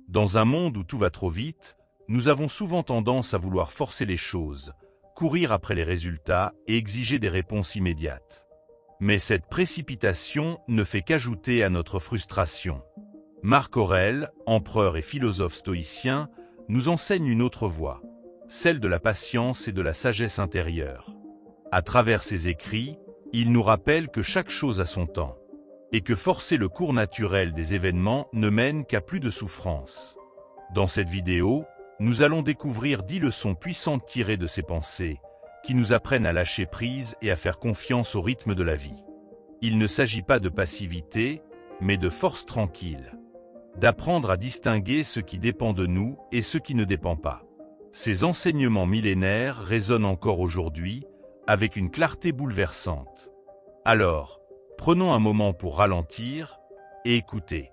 Dans un monde où tout va trop vite, nous avons souvent tendance à vouloir forcer les choses, courir après les résultats et exiger des réponses immédiates. Mais cette précipitation ne fait qu'ajouter à notre frustration. Marc Aurèle, empereur et philosophe stoïcien, nous enseigne une autre voie, celle de la patience et de la sagesse intérieure. À travers ses écrits, il nous rappelle que chaque chose a son temps, et que forcer le cours naturel des événements ne mène qu'à plus de souffrance. Dans cette vidéo, nous allons découvrir 10 leçons puissantes tirées de ses pensées, qui nous apprennent à lâcher prise et à faire confiance au rythme de la vie. Il ne s'agit pas de passivité, mais de force tranquille. D'apprendre à distinguer ce qui dépend de nous et ce qui ne dépend pas. Ces enseignements millénaires résonnent encore aujourd'hui, avec une clarté bouleversante. Alors, prenons un moment pour ralentir et écouter.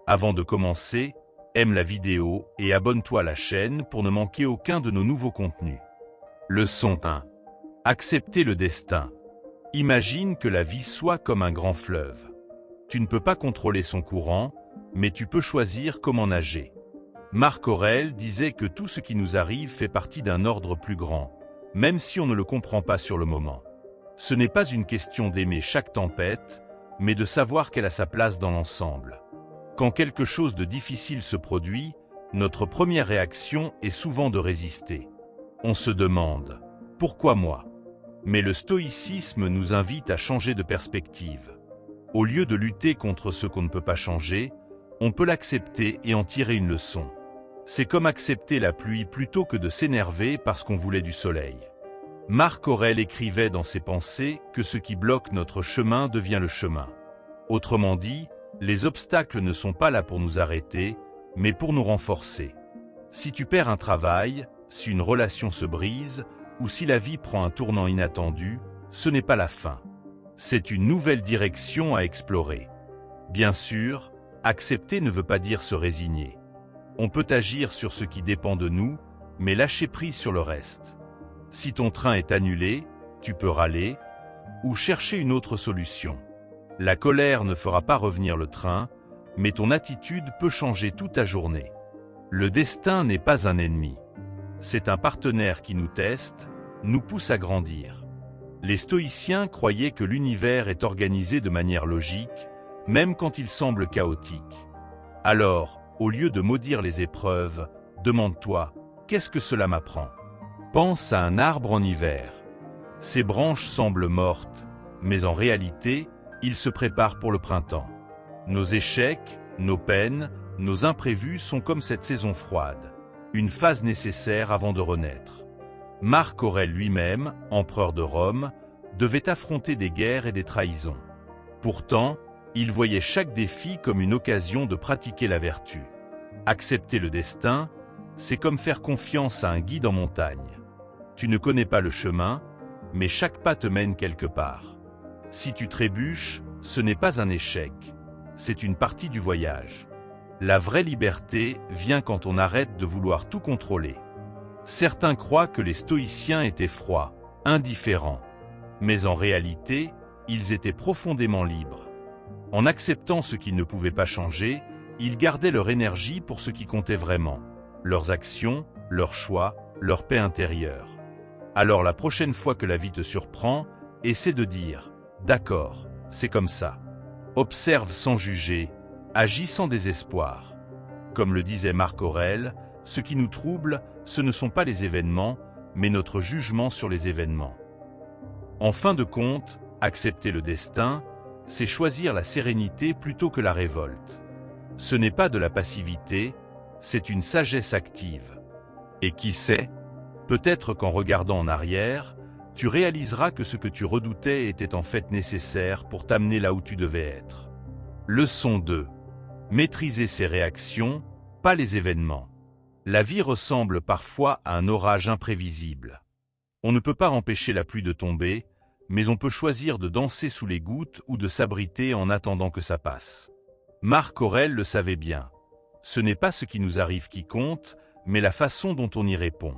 Avant de commencer, aime la vidéo et abonne-toi à la chaîne pour ne manquer aucun de nos nouveaux contenus. Leçon 1. Accepter le destin. Imagine que la vie soit comme un grand fleuve. Tu ne peux pas contrôler son courant, mais tu peux choisir comment nager. Marc Aurèle disait que tout ce qui nous arrive fait partie d'un ordre plus grand, même si on ne le comprend pas sur le moment. Ce n'est pas une question d'aimer chaque tempête, mais de savoir qu'elle a sa place dans l'ensemble. Quand quelque chose de difficile se produit, notre première réaction est souvent de résister. On se demande « Pourquoi moi ?» Mais le stoïcisme nous invite à changer de perspective. Au lieu de lutter contre ce qu'on ne peut pas changer, on peut l'accepter et en tirer une leçon. C'est comme accepter la pluie plutôt que de s'énerver parce qu'on voulait du soleil. Marc Aurèle écrivait dans ses pensées que ce qui bloque notre chemin devient le chemin. Autrement dit, les obstacles ne sont pas là pour nous arrêter, mais pour nous renforcer. Si tu perds un travail, si une relation se brise, ou si la vie prend un tournant inattendu, ce n'est pas la fin. C'est une nouvelle direction à explorer. Bien sûr, accepter ne veut pas dire se résigner. On peut agir sur ce qui dépend de nous, mais lâcher prise sur le reste. Si ton train est annulé, tu peux râler ou chercher une autre solution. La colère ne fera pas revenir le train, mais ton attitude peut changer toute ta journée. Le destin n'est pas un ennemi. C'est un partenaire qui nous teste, nous pousse à grandir. Les stoïciens croyaient que l'univers est organisé de manière logique, même quand il semble chaotique. Alors, au lieu de maudire les épreuves, demande-toi, qu'est-ce que cela m'apprend ? Pense à un arbre en hiver. Ses branches semblent mortes, mais en réalité, il se prépare pour le printemps. Nos échecs, nos peines, nos imprévus sont comme cette saison froide, une phase nécessaire avant de renaître. Marc Aurèle lui-même, empereur de Rome, devait affronter des guerres et des trahisons. Pourtant, il voyait chaque défi comme une occasion de pratiquer la vertu. Accepter le destin, c'est comme faire confiance à un guide en montagne. Tu ne connais pas le chemin, mais chaque pas te mène quelque part. Si tu trébuches, ce n'est pas un échec, c'est une partie du voyage. La vraie liberté vient quand on arrête de vouloir tout contrôler. Certains croient que les stoïciens étaient froids, indifférents. Mais en réalité, ils étaient profondément libres. En acceptant ce qu'ils ne pouvaient pas changer, ils gardaient leur énergie pour ce qui comptait vraiment, leurs actions, leurs choix, leur paix intérieure. Alors la prochaine fois que la vie te surprend, essaie de dire « D'accord, c'est comme ça ». Observe sans juger, agis sans désespoir. Comme le disait Marc Aurèle, ce qui nous trouble, ce ne sont pas les événements, mais notre jugement sur les événements. En fin de compte, accepter le destin, c'est choisir la sérénité plutôt que la révolte. Ce n'est pas de la passivité, c'est une sagesse active. Et qui sait, peut-être qu'en regardant en arrière, tu réaliseras que ce que tu redoutais était en fait nécessaire pour t'amener là où tu devais être. Leçon 2. Maîtriser ses réactions, pas les événements. La vie ressemble parfois à un orage imprévisible. On ne peut pas empêcher la pluie de tomber, mais on peut choisir de danser sous les gouttes ou de s'abriter en attendant que ça passe. Marc Aurèle le savait bien. Ce n'est pas ce qui nous arrive qui compte, mais la façon dont on y répond.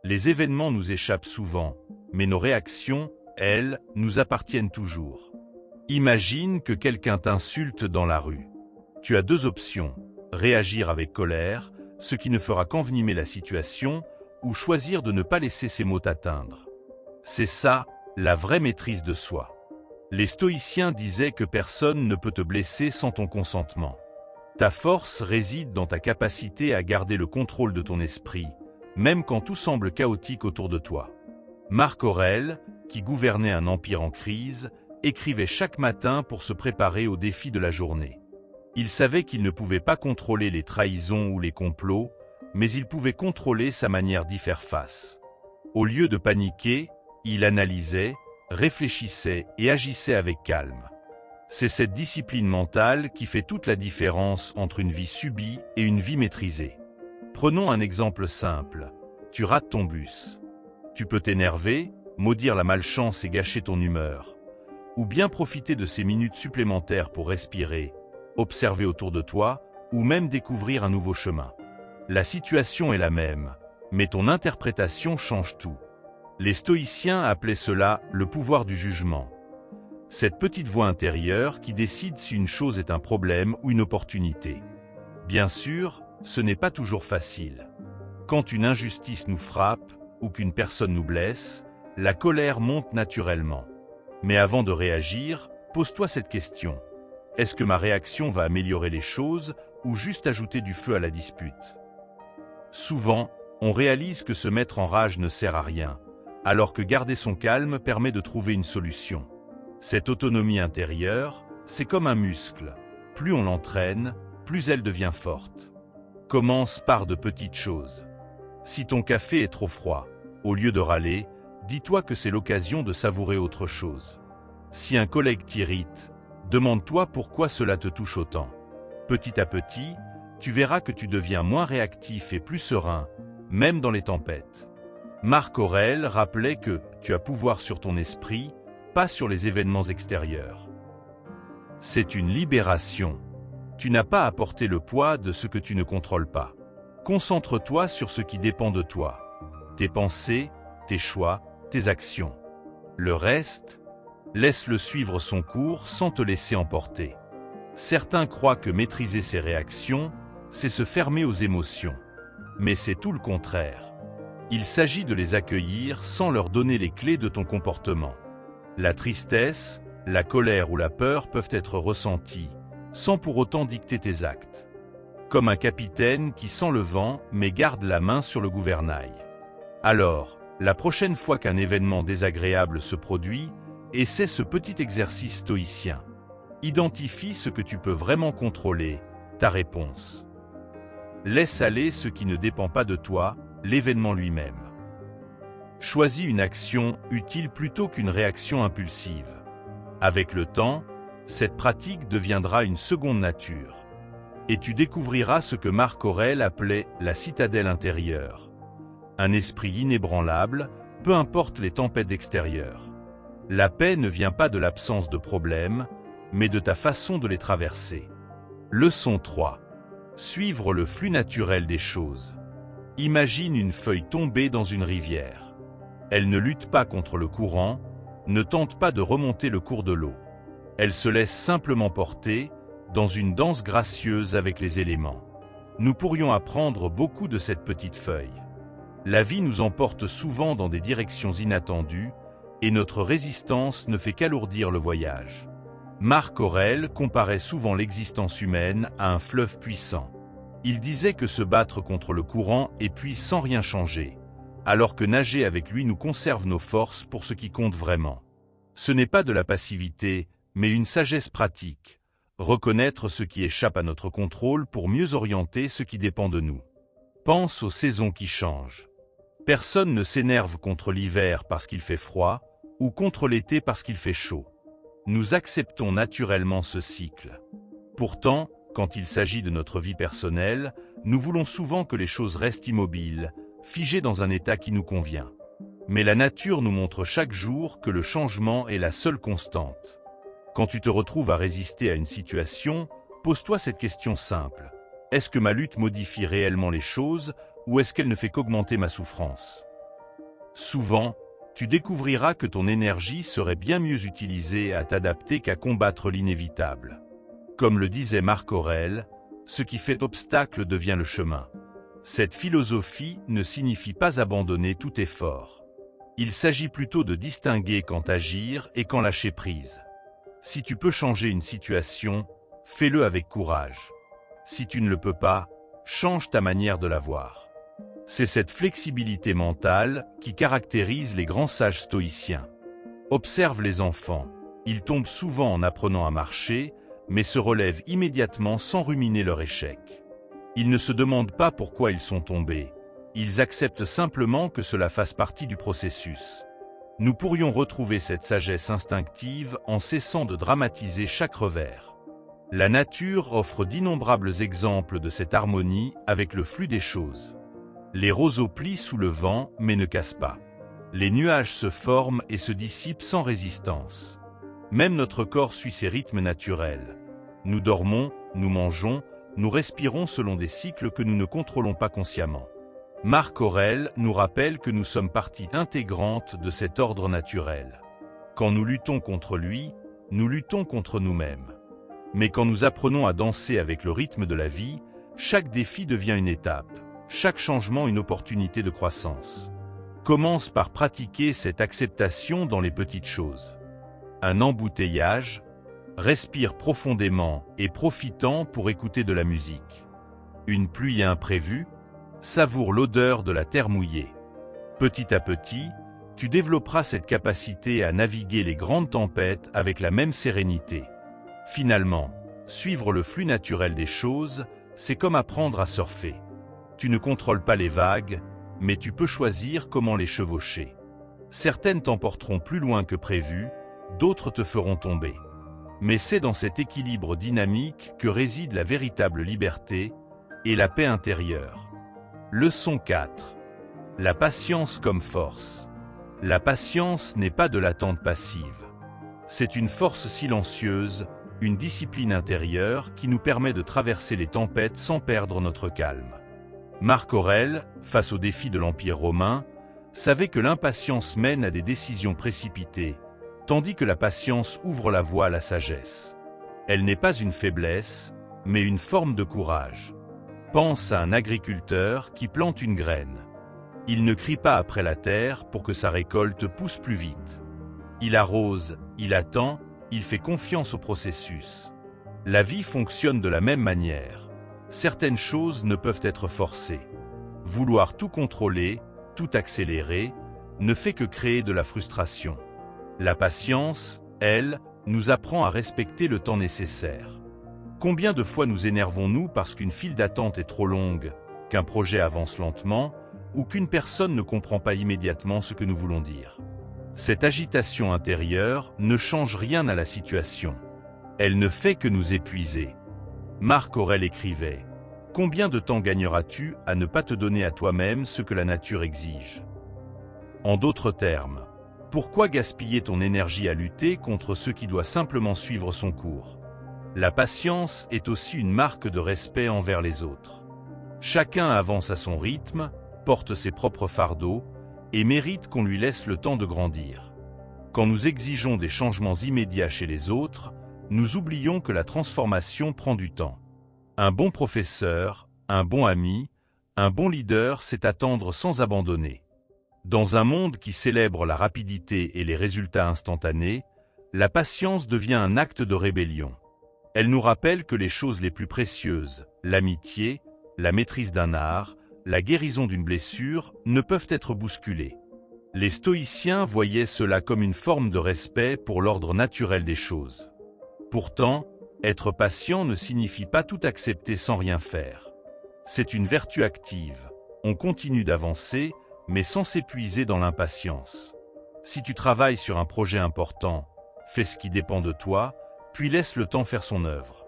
Les événements nous échappent souvent, mais nos réactions, elles, nous appartiennent toujours. Imagine que quelqu'un t'insulte dans la rue. Tu as deux options, réagir avec colère, ce qui ne fera qu'envenimer la situation, ou choisir de ne pas laisser ces mots t'atteindre. C'est ça, la vraie maîtrise de soi. Les stoïciens disaient que personne ne peut te blesser sans ton consentement. Ta force réside dans ta capacité à garder le contrôle de ton esprit, même quand tout semble chaotique autour de toi. Marc Aurèle, qui gouvernait un empire en crise, écrivait chaque matin pour se préparer aux défis de la journée. Il savait qu'il ne pouvait pas contrôler les trahisons ou les complots, mais il pouvait contrôler sa manière d'y faire face. Au lieu de paniquer, il analysait, réfléchissait et agissait avec calme. C'est cette discipline mentale qui fait toute la différence entre une vie subie et une vie maîtrisée. Prenons un exemple simple. Tu rates ton bus. Tu peux t'énerver, maudire la malchance et gâcher ton humeur. Ou bien profiter de ces minutes supplémentaires pour respirer, observer autour de toi, ou même découvrir un nouveau chemin. La situation est la même, mais ton interprétation change tout. Les stoïciens appelaient cela le pouvoir du jugement. Cette petite voix intérieure qui décide si une chose est un problème ou une opportunité. Bien sûr, ce n'est pas toujours facile. Quand une injustice nous frappe ou qu'une personne nous blesse, la colère monte naturellement. Mais avant de réagir, pose-toi cette question. Est-ce que ma réaction va améliorer les choses ou juste ajouter du feu à la dispute? Souvent, on réalise que se mettre en rage ne sert à rien, alors que garder son calme permet de trouver une solution. Cette autonomie intérieure, c'est comme un muscle. Plus on l'entraîne, plus elle devient forte. Commence par de petites choses. Si ton café est trop froid, au lieu de râler, dis-toi que c'est l'occasion de savourer autre chose. Si un collègue t'irrite, demande-toi pourquoi cela te touche autant. Petit à petit, tu verras que tu deviens moins réactif et plus serein, même dans les tempêtes. Marc Aurèle rappelait que tu as pouvoir sur ton esprit, pas sur les événements extérieurs. C'est une libération. Tu n'as pas à porter le poids de ce que tu ne contrôles pas. Concentre-toi sur ce qui dépend de toi. Tes pensées, tes choix, tes actions. Le reste, laisse-le suivre son cours sans te laisser emporter. Certains croient que maîtriser ses réactions, c'est se fermer aux émotions. Mais c'est tout le contraire. Il s'agit de les accueillir sans leur donner les clés de ton comportement. La tristesse, la colère ou la peur peuvent être ressenties, sans pour autant dicter tes actes. Comme un capitaine qui sent le vent mais garde la main sur le gouvernail. Alors, la prochaine fois qu'un événement désagréable se produit, essaie ce petit exercice stoïcien. Identifie ce que tu peux vraiment contrôler, ta réponse. Laisse aller ce qui ne dépend pas de toi, l'événement lui-même. Choisis une action utile plutôt qu'une réaction impulsive. Avec le temps, cette pratique deviendra une seconde nature. Et tu découvriras ce que Marc Aurèle appelait la citadelle intérieure. Un esprit inébranlable, peu importe les tempêtes extérieures. La paix ne vient pas de l'absence de problèmes, mais de ta façon de les traverser. Leçon 3. Suivre le flux naturel des choses. Imagine une feuille tombée dans une rivière. Elle ne lutte pas contre le courant, ne tente pas de remonter le cours de l'eau. Elle se laisse simplement porter, dans une danse gracieuse avec les éléments. Nous pourrions apprendre beaucoup de cette petite feuille. La vie nous emporte souvent dans des directions inattendues, et notre résistance ne fait qu'alourdir le voyage. Marc Aurèle comparait souvent l'existence humaine à un fleuve puissant. Il disait que se battre contre le courant épuise sans rien changer, alors que nager avec lui nous conserve nos forces pour ce qui compte vraiment. Ce n'est pas de la passivité, mais une sagesse pratique. Reconnaître ce qui échappe à notre contrôle pour mieux orienter ce qui dépend de nous. Pense aux saisons qui changent. Personne ne s'énerve contre l'hiver parce qu'il fait froid, ou contre l'été parce qu'il fait chaud. Nous acceptons naturellement ce cycle. Pourtant, quand il s'agit de notre vie personnelle, nous voulons souvent que les choses restent immobiles, figées dans un état qui nous convient. Mais la nature nous montre chaque jour que le changement est la seule constante. Quand tu te retrouves à résister à une situation, pose-toi cette question simple. Est-ce que ma lutte modifie réellement les choses ou est-ce qu'elle ne fait qu'augmenter ma souffrance? Souvent, tu découvriras que ton énergie serait bien mieux utilisée à t'adapter qu'à combattre l'inévitable. Comme le disait Marc Aurèle, Ce qui fait obstacle devient le chemin. Cette philosophie ne signifie pas abandonner tout effort. Il s'agit plutôt de distinguer quand agir et quand lâcher prise. Si tu peux changer une situation, fais-le avec courage. Si tu ne le peux pas, change ta manière de la voir. C'est cette flexibilité mentale qui caractérise les grands sages stoïciens. Observe les enfants. Ils tombent souvent en apprenant à marcher, mais se relèvent immédiatement sans ruminer leur échec. Ils ne se demandent pas pourquoi ils sont tombés. Ils acceptent simplement que cela fasse partie du processus. Nous pourrions retrouver cette sagesse instinctive en cessant de dramatiser chaque revers. La nature offre d'innombrables exemples de cette harmonie avec le flux des choses. Les roseaux plient sous le vent mais ne cassent pas. Les nuages se forment et se dissipent sans résistance. Même notre corps suit ses rythmes naturels. Nous dormons, nous mangeons, nous respirons selon des cycles que nous ne contrôlons pas consciemment. Marc Aurèle nous rappelle que nous sommes partie intégrante de cet ordre naturel. Quand nous luttons contre lui, nous luttons contre nous-mêmes. Mais quand nous apprenons à danser avec le rythme de la vie, chaque défi devient une étape, chaque changement une opportunité de croissance. Commence par pratiquer cette acceptation dans les petites choses. Un embouteillage, respire profondément et profitant pour écouter de la musique. Une pluie imprévue, savoure l'odeur de la terre mouillée. Petit à petit, tu développeras cette capacité à naviguer les grandes tempêtes avec la même sérénité. Finalement, suivre le flux naturel des choses, c'est comme apprendre à surfer. Tu ne contrôles pas les vagues, mais tu peux choisir comment les chevaucher. Certaines t'emporteront plus loin que prévu, d'autres te feront tomber. Mais c'est dans cet équilibre dynamique que réside la véritable liberté et la paix intérieure. Leçon 4. La patience comme force. La patience n'est pas de l'attente passive. C'est une force silencieuse, une discipline intérieure qui nous permet de traverser les tempêtes sans perdre notre calme. Marc Aurèle, face aux défis de l'Empire romain, savait que l'impatience mène à des décisions précipitées, tandis que la patience ouvre la voie à la sagesse. Elle n'est pas une faiblesse, mais une forme de courage. Pense à un agriculteur qui plante une graine. Il ne crie pas après la terre pour que sa récolte pousse plus vite. Il arrose, il attend, il fait confiance au processus. La vie fonctionne de la même manière. Certaines choses ne peuvent être forcées. Vouloir tout contrôler, tout accélérer, ne fait que créer de la frustration. La patience, elle, nous apprend à respecter le temps nécessaire. Combien de fois nous énervons-nous parce qu'une file d'attente est trop longue, qu'un projet avance lentement, ou qu'une personne ne comprend pas immédiatement ce que nous voulons dire? Cette agitation intérieure ne change rien à la situation. Elle ne fait que nous épuiser. Marc Aurèle écrivait « Combien de temps gagneras-tu à ne pas te donner à toi-même ce que la nature exige ?» En d'autres termes, pourquoi gaspiller ton énergie à lutter contre ce qui doit simplement suivre son cours? La patience est aussi une marque de respect envers les autres. Chacun avance à son rythme, porte ses propres fardeaux et mérite qu'on lui laisse le temps de grandir. Quand nous exigeons des changements immédiats chez les autres, nous oublions que la transformation prend du temps. Un bon professeur, un bon ami, un bon leader sait attendre sans abandonner. Dans un monde qui célèbre la rapidité et les résultats instantanés, la patience devient un acte de rébellion. Elle nous rappelle que les choses les plus précieuses, l'amitié, la maîtrise d'un art, la guérison d'une blessure, ne peuvent être bousculées. Les stoïciens voyaient cela comme une forme de respect pour l'ordre naturel des choses. Pourtant, être patient ne signifie pas tout accepter sans rien faire. C'est une vertu active. On continue d'avancer, mais sans s'épuiser dans l'impatience. Si tu travailles sur un projet important, fais ce qui dépend de toi, puis laisse le temps faire son œuvre.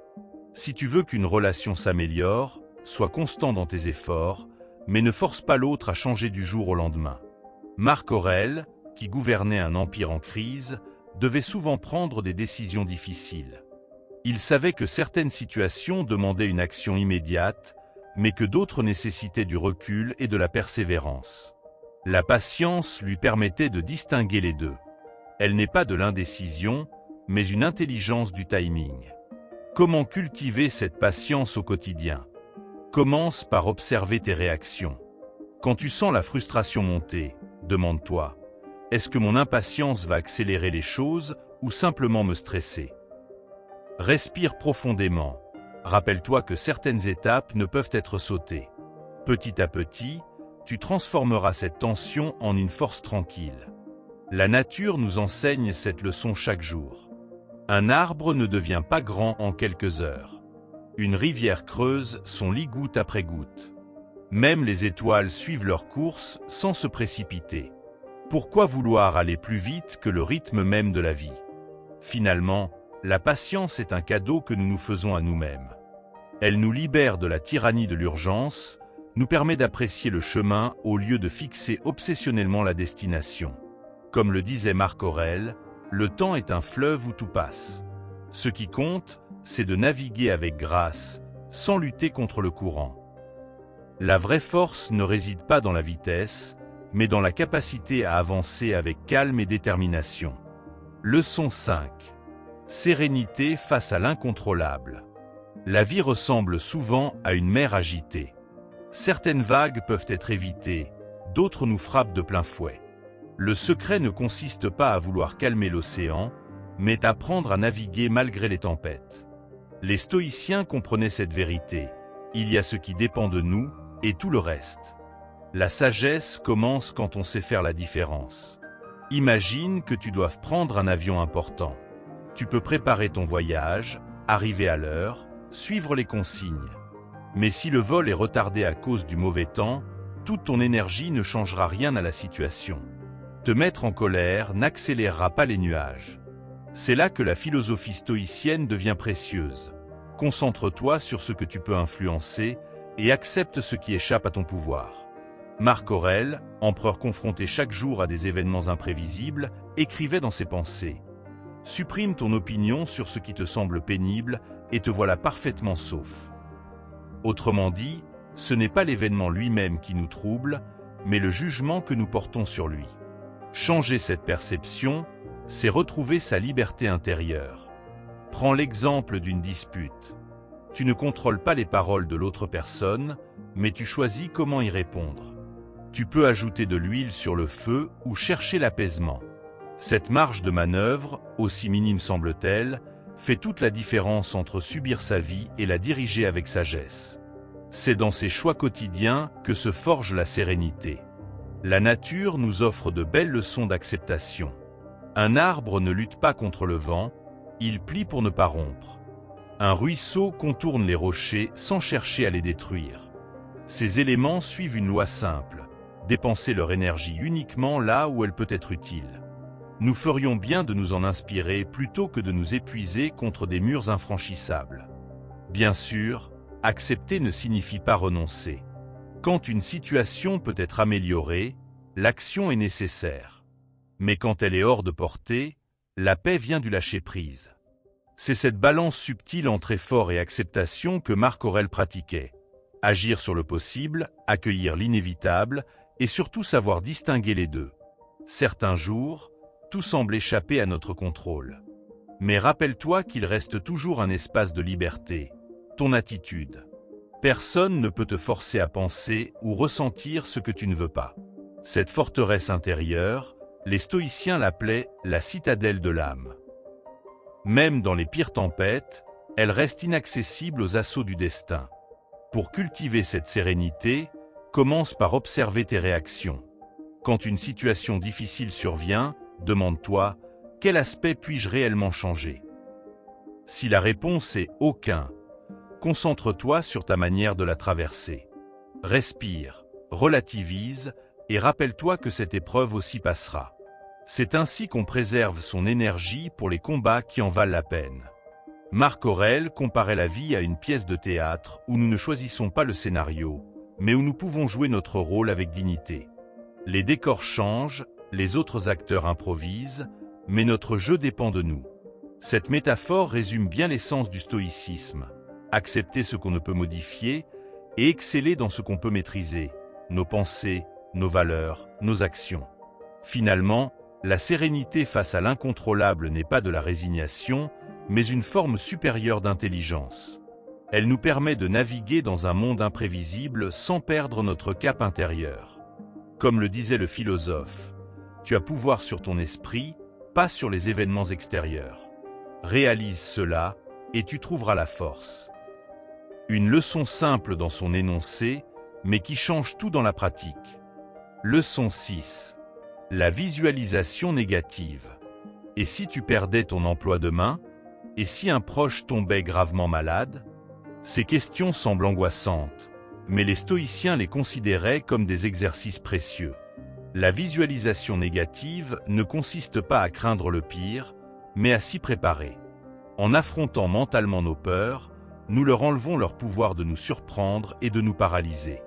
Si tu veux qu'une relation s'améliore, sois constant dans tes efforts, mais ne force pas l'autre à changer du jour au lendemain. Marc Aurèle, qui gouvernait un empire en crise, devait souvent prendre des décisions difficiles. Il savait que certaines situations demandaient une action immédiate, mais que d'autres nécessitaient du recul et de la persévérance. La patience lui permettait de distinguer les deux. Elle n'est pas de l'indécision, mais une intelligence du timing. Comment cultiver cette patience au quotidien? Commence par observer tes réactions. Quand tu sens la frustration monter, demande-toi, est-ce que mon impatience va accélérer les choses ou simplement me stresser? Respire profondément. Rappelle-toi que certaines étapes ne peuvent être sautées. Petit à petit, tu transformeras cette tension en une force tranquille. La nature nous enseigne cette leçon chaque jour. Un arbre ne devient pas grand en quelques heures. Une rivière creuse son lit goutte après goutte. Même les étoiles suivent leur course sans se précipiter. Pourquoi vouloir aller plus vite que le rythme même de la vie? Finalement, la patience est un cadeau que nous nous faisons à nous-mêmes. Elle nous libère de la tyrannie de l'urgence, nous permet d'apprécier le chemin au lieu de fixer obsessionnellement la destination. Comme le disait Marc Aurèle, le temps est un fleuve où tout passe. Ce qui compte, c'est de naviguer avec grâce, sans lutter contre le courant. La vraie force ne réside pas dans la vitesse, mais dans la capacité à avancer avec calme et détermination. Leçon 5. Sérénité face à l'incontrôlable. La vie ressemble souvent à une mer agitée. Certaines vagues peuvent être évitées, d'autres nous frappent de plein fouet. Le secret ne consiste pas à vouloir calmer l'océan, mais à apprendre à naviguer malgré les tempêtes. Les stoïciens comprenaient cette vérité. Il y a ce qui dépend de nous et tout le reste. La sagesse commence quand on sait faire la différence. Imagine que tu doives prendre un avion important. Tu peux préparer ton voyage, arriver à l'heure, suivre les consignes. Mais si le vol est retardé à cause du mauvais temps, toute ton énergie ne changera rien à la situation. Te mettre en colère n'accélérera pas les nuages. C'est là que la philosophie stoïcienne devient précieuse. Concentre-toi sur ce que tu peux influencer et accepte ce qui échappe à ton pouvoir. Marc Aurèle, empereur confronté chaque jour à des événements imprévisibles, écrivait dans ses pensées « Supprime ton opinion sur ce qui te semble pénible et te voilà parfaitement sauf. » Autrement dit, ce n'est pas l'événement lui-même qui nous trouble, mais le jugement que nous portons sur lui. Changer cette perception, c'est retrouver sa liberté intérieure. Prends l'exemple d'une dispute. Tu ne contrôles pas les paroles de l'autre personne, mais tu choisis comment y répondre. Tu peux ajouter de l'huile sur le feu ou chercher l'apaisement. Cette marge de manœuvre, aussi minime semble-t-elle, fait toute la différence entre subir sa vie et la diriger avec sagesse. C'est dans ces choix quotidiens que se forge la sérénité. La nature nous offre de belles leçons d'acceptation. Un arbre ne lutte pas contre le vent, il plie pour ne pas rompre. Un ruisseau contourne les rochers sans chercher à les détruire. Ces éléments suivent une loi simple, dépenser leur énergie uniquement là où elle peut être utile. Nous ferions bien de nous en inspirer plutôt que de nous épuiser contre des murs infranchissables. Bien sûr, accepter ne signifie pas renoncer. Quand une situation peut être améliorée, l'action est nécessaire. Mais quand elle est hors de portée, la paix vient du lâcher-prise. C'est cette balance subtile entre effort et acceptation que Marc Aurèle pratiquait. Agir sur le possible, accueillir l'inévitable et surtout savoir distinguer les deux. Certains jours, tout semble échapper à notre contrôle. Mais rappelle-toi qu'il reste toujours un espace de liberté, ton attitude. Personne ne peut te forcer à penser ou ressentir ce que tu ne veux pas. Cette forteresse intérieure, les stoïciens l'appelaient la citadelle de l'âme. Même dans les pires tempêtes, elle reste inaccessible aux assauts du destin. Pour cultiver cette sérénité, commence par observer tes réactions. Quand une situation difficile survient, demande-toi « Quel aspect puis-je réellement changer ?» Si la réponse est « aucun », concentre-toi sur ta manière de la traverser. Respire, relativise et rappelle-toi que cette épreuve aussi passera. C'est ainsi qu'on préserve son énergie pour les combats qui en valent la peine. Marc Aurèle comparait la vie à une pièce de théâtre où nous ne choisissons pas le scénario, mais où nous pouvons jouer notre rôle avec dignité. Les décors changent, les autres acteurs improvisent, mais notre jeu dépend de nous. Cette métaphore résume bien l'essence du stoïcisme. Accepter ce qu'on ne peut modifier et exceller dans ce qu'on peut maîtriser, nos pensées, nos valeurs, nos actions. Finalement, la sérénité face à l'incontrôlable n'est pas de la résignation, mais une forme supérieure d'intelligence. Elle nous permet de naviguer dans un monde imprévisible sans perdre notre cap intérieur. Comme le disait le philosophe, tu as pouvoir sur ton esprit, pas sur les événements extérieurs. Réalise cela et tu trouveras la force. Une leçon simple dans son énoncé, mais qui change tout dans la pratique. Leçon 6. La visualisation négative. Et si tu perdais ton emploi demain? Et si un proche tombait gravement malade? Ces questions semblent angoissantes, mais les stoïciens les considéraient comme des exercices précieux. La visualisation négative ne consiste pas à craindre le pire, mais à s'y préparer. En affrontant mentalement nos peurs, nous leur enlevons leur pouvoir de nous surprendre et de nous paralyser.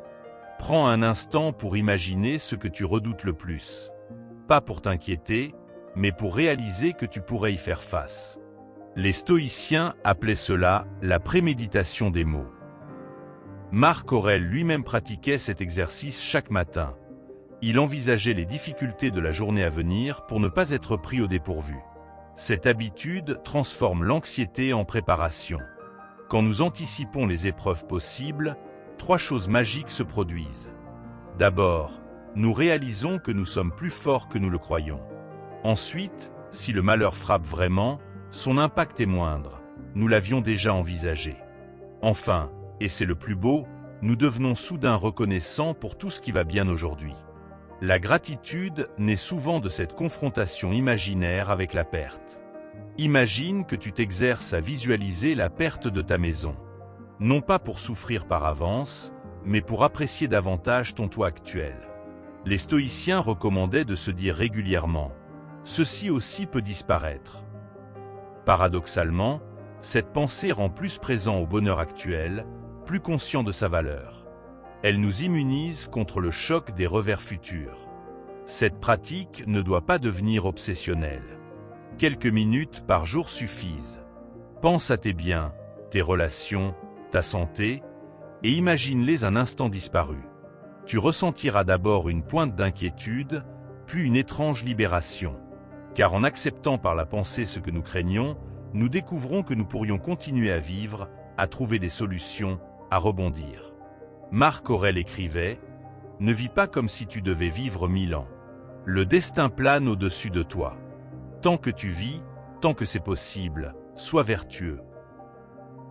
Prends un instant pour imaginer ce que tu redoutes le plus. Pas pour t'inquiéter, mais pour réaliser que tu pourrais y faire face. Les stoïciens appelaient cela la préméditation des mots. Marc Aurèle lui-même pratiquait cet exercice chaque matin. Il envisageait les difficultés de la journée à venir pour ne pas être pris au dépourvu. Cette habitude transforme l'anxiété en préparation. Quand nous anticipons les épreuves possibles, 3 choses magiques se produisent. D'abord, nous réalisons que nous sommes plus forts que nous le croyons. Ensuite, si le malheur frappe vraiment, son impact est moindre. Nous l'avions déjà envisagé. Enfin, et c'est le plus beau, nous devenons soudain reconnaissants pour tout ce qui va bien aujourd'hui. La gratitude naît souvent de cette confrontation imaginaire avec la perte. Imagine que tu t'exerces à visualiser la perte de ta maison. Non pas pour souffrir par avance, mais pour apprécier davantage ton toit actuel. Les stoïciens recommandaient de se dire régulièrement « Ceci aussi peut disparaître ». Paradoxalement, cette pensée rend plus présent au bonheur actuel, plus conscient de sa valeur. Elle nous immunise contre le choc des revers futurs. Cette pratique ne doit pas devenir obsessionnelle. Quelques minutes par jour suffisent. Pense à tes biens, tes relations, ta santé, et imagine-les un instant disparus. Tu ressentiras d'abord une pointe d'inquiétude, puis une étrange libération. Car en acceptant par la pensée ce que nous craignons, nous découvrons que nous pourrions continuer à vivre, à trouver des solutions, à rebondir. Marc Aurèle écrivait « Ne vis pas comme si tu devais vivre 1000 ans. Le destin plane au-dessus de toi. Tant que tu vis, tant que c'est possible, sois vertueux. »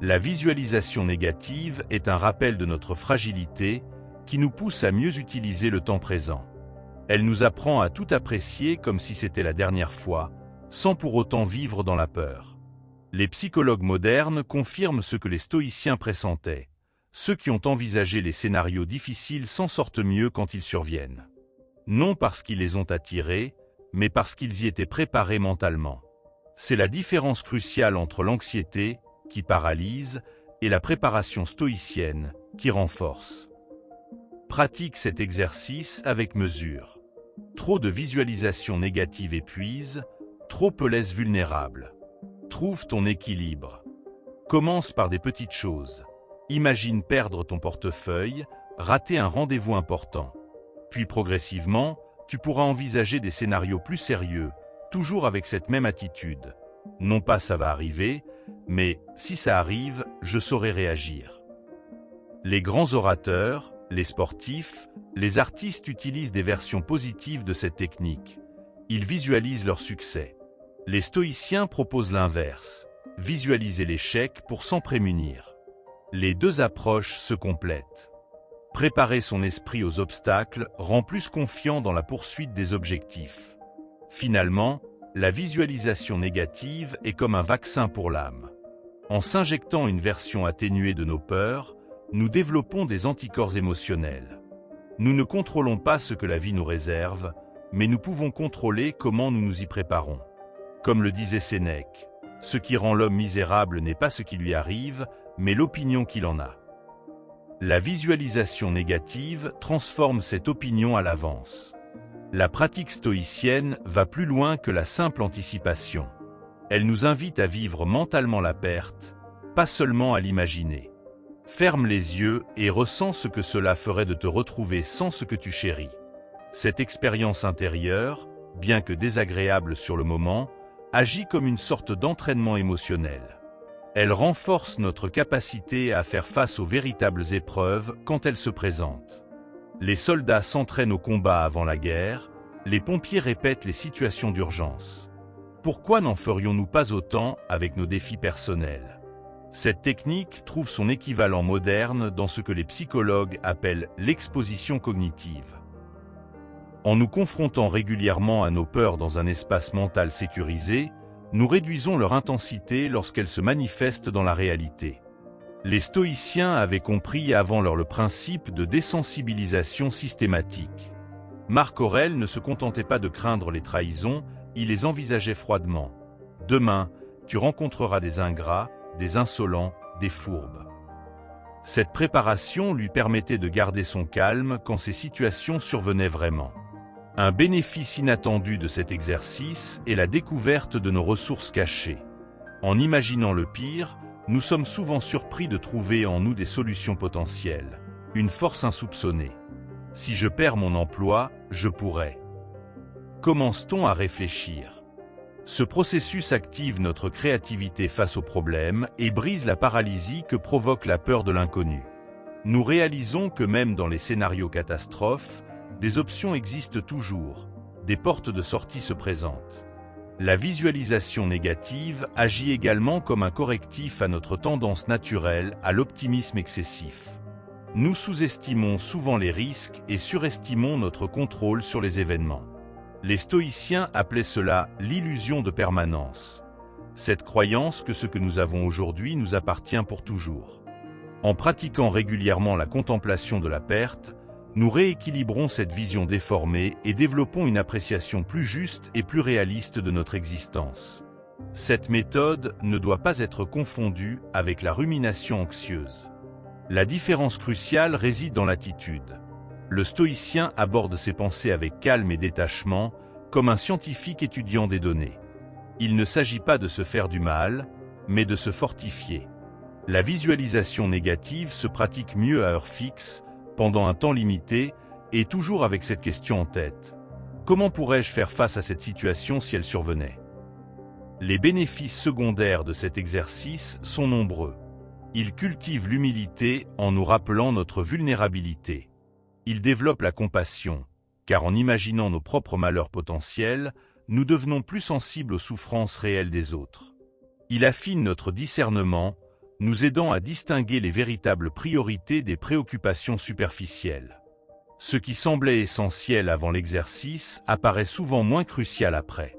La visualisation négative est un rappel de notre fragilité qui nous pousse à mieux utiliser le temps présent. Elle nous apprend à tout apprécier comme si c'était la dernière fois, sans pour autant vivre dans la peur. Les psychologues modernes confirment ce que les stoïciens pressentaient. Ceux qui ont envisagé les scénarios difficiles s'en sortent mieux quand ils surviennent. Non parce qu'ils les ont attirés, mais parce qu'ils y étaient préparés mentalement. C'est la différence cruciale entre l'anxiété, qui paralyse, et la préparation stoïcienne, qui renforce. Pratique cet exercice avec mesure. Trop de visualisation négative épuise, trop peu laisse vulnérable. Trouve ton équilibre. Commence par des petites choses. Imagine perdre ton portefeuille, rater un rendez-vous important. Puis progressivement, tu pourras envisager des scénarios plus sérieux, toujours avec cette même attitude. Non pas ça va arriver, mais si ça arrive, je saurai réagir. Les grands orateurs, les sportifs, les artistes utilisent des versions positives de cette technique. Ils visualisent leur succès. Les stoïciens proposent l'inverse, visualiser l'échec pour s'en prémunir. Les deux approches se complètent. Préparer son esprit aux obstacles rend plus confiant dans la poursuite des objectifs. Finalement, la visualisation négative est comme un vaccin pour l'âme. En s'injectant une version atténuée de nos peurs, nous développons des anticorps émotionnels. Nous ne contrôlons pas ce que la vie nous réserve, mais nous pouvons contrôler comment nous nous y préparons. Comme le disait Sénèque, ce qui rend l'homme misérable n'est pas ce qui lui arrive, mais l'opinion qu'il en a. La visualisation négative transforme cette opinion à l'avance. La pratique stoïcienne va plus loin que la simple anticipation. Elle nous invite à vivre mentalement la perte, pas seulement à l'imaginer. Ferme les yeux et ressens ce que cela ferait de te retrouver sans ce que tu chéris. Cette expérience intérieure, bien que désagréable sur le moment, agit comme une sorte d'entraînement émotionnel. Elle renforce notre capacité à faire face aux véritables épreuves quand elles se présentent. Les soldats s'entraînent au combat avant la guerre, les pompiers répètent les situations d'urgence. Pourquoi n'en ferions-nous pas autant avec nos défis personnels? Cette technique trouve son équivalent moderne dans ce que les psychologues appellent l'exposition cognitive. En nous confrontant régulièrement à nos peurs dans un espace mental sécurisé, nous réduisons leur intensité lorsqu'elles se manifestent dans la réalité. Les stoïciens avaient compris avant leur le principe de désensibilisation systématique. Marc Aurèle ne se contentait pas de craindre les trahisons, il les envisageait froidement. Demain, tu rencontreras des ingrats, des insolents, des fourbes. Cette préparation lui permettait de garder son calme quand ces situations survenaient vraiment. Un bénéfice inattendu de cet exercice est la découverte de nos ressources cachées. En imaginant le pire, nous sommes souvent surpris de trouver en nous des solutions potentielles, une force insoupçonnée. Si je perds mon emploi, je pourrais. Commence-t-on à réfléchir? Ce processus active notre créativité face aux problèmes et brise la paralysie que provoque la peur de l'inconnu. Nous réalisons que même dans les scénarios catastrophes, des options existent toujours, des portes de sortie se présentent. La visualisation négative agit également comme un correctif à notre tendance naturelle à l'optimisme excessif. Nous sous-estimons souvent les risques et surestimons notre contrôle sur les événements. Les stoïciens appelaient cela l'illusion de permanence. Cette croyance que ce que nous avons aujourd'hui nous appartient pour toujours. En pratiquant régulièrement la contemplation de la perte, nous rééquilibrons cette vision déformée et développons une appréciation plus juste et plus réaliste de notre existence. Cette méthode ne doit pas être confondue avec la rumination anxieuse. La différence cruciale réside dans l'attitude. Le stoïcien aborde ses pensées avec calme et détachement, comme un scientifique étudiant des données. Il ne s'agit pas de se faire du mal, mais de se fortifier. La visualisation négative se pratique mieux à heure fixe, pendant un temps limité, et toujours avec cette question en tête. Comment pourrais-je faire face à cette situation si elle survenait? Les bénéfices secondaires de cet exercice sont nombreux. Il cultive l'humilité en nous rappelant notre vulnérabilité. Il développe la compassion, car en imaginant nos propres malheurs potentiels, nous devenons plus sensibles aux souffrances réelles des autres. Il affine notre discernement, nous aidant à distinguer les véritables priorités des préoccupations superficielles. Ce qui semblait essentiel avant l'exercice apparaît souvent moins crucial après.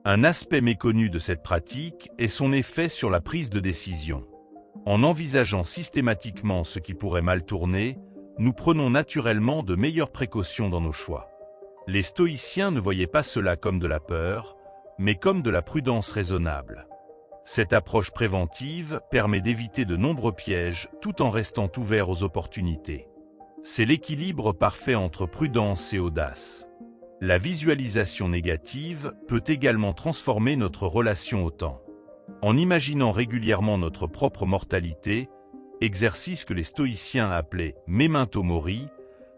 Un aspect méconnu de cette pratique est son effet sur la prise de décision. En envisageant systématiquement ce qui pourrait mal tourner, nous prenons naturellement de meilleures précautions dans nos choix. Les stoïciens ne voyaient pas cela comme de la peur, mais comme de la prudence raisonnable. Cette approche préventive permet d'éviter de nombreux pièges tout en restant ouvert aux opportunités. C'est l'équilibre parfait entre prudence et audace. La visualisation négative peut également transformer notre relation au temps. En imaginant régulièrement notre propre mortalité, exercice que les stoïciens appelaient memento mori,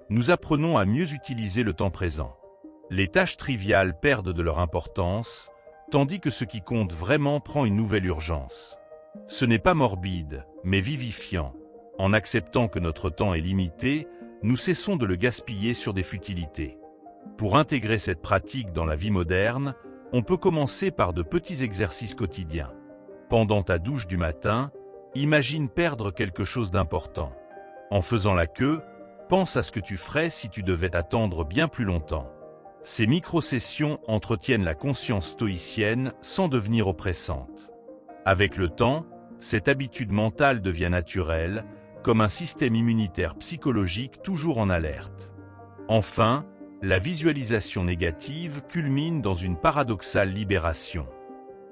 nous apprenons à mieux utiliser le temps présent. Les tâches triviales perdent de leur importance, tandis que ce qui compte vraiment prend une nouvelle urgence. Ce n'est pas morbide, mais vivifiant. En acceptant que notre temps est limité, nous cessons de le gaspiller sur des futilités. Pour intégrer cette pratique dans la vie moderne, on peut commencer par de petits exercices quotidiens. Pendant ta douche du matin, imagine perdre quelque chose d'important. En faisant la queue, pense à ce que tu ferais si tu devais attendre bien plus longtemps. Ces micro-sessions entretiennent la conscience stoïcienne sans devenir oppressantes. Avec le temps, cette habitude mentale devient naturelle, comme un système immunitaire psychologique toujours en alerte. Enfin, la visualisation négative culmine dans une paradoxale libération.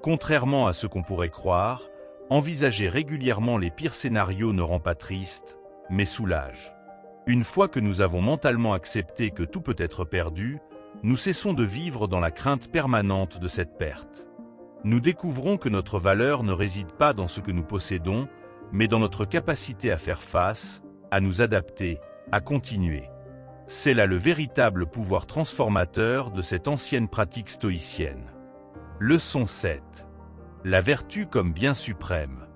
Contrairement à ce qu'on pourrait croire, envisager régulièrement les pires scénarios ne rend pas triste, mais soulage. Une fois que nous avons mentalement accepté que tout peut être perdu, nous cessons de vivre dans la crainte permanente de cette perte. Nous découvrons que notre valeur ne réside pas dans ce que nous possédons, mais dans notre capacité à faire face, à nous adapter, à continuer. C'est là le véritable pouvoir transformateur de cette ancienne pratique stoïcienne. Leçon 7. La vertu comme bien suprême.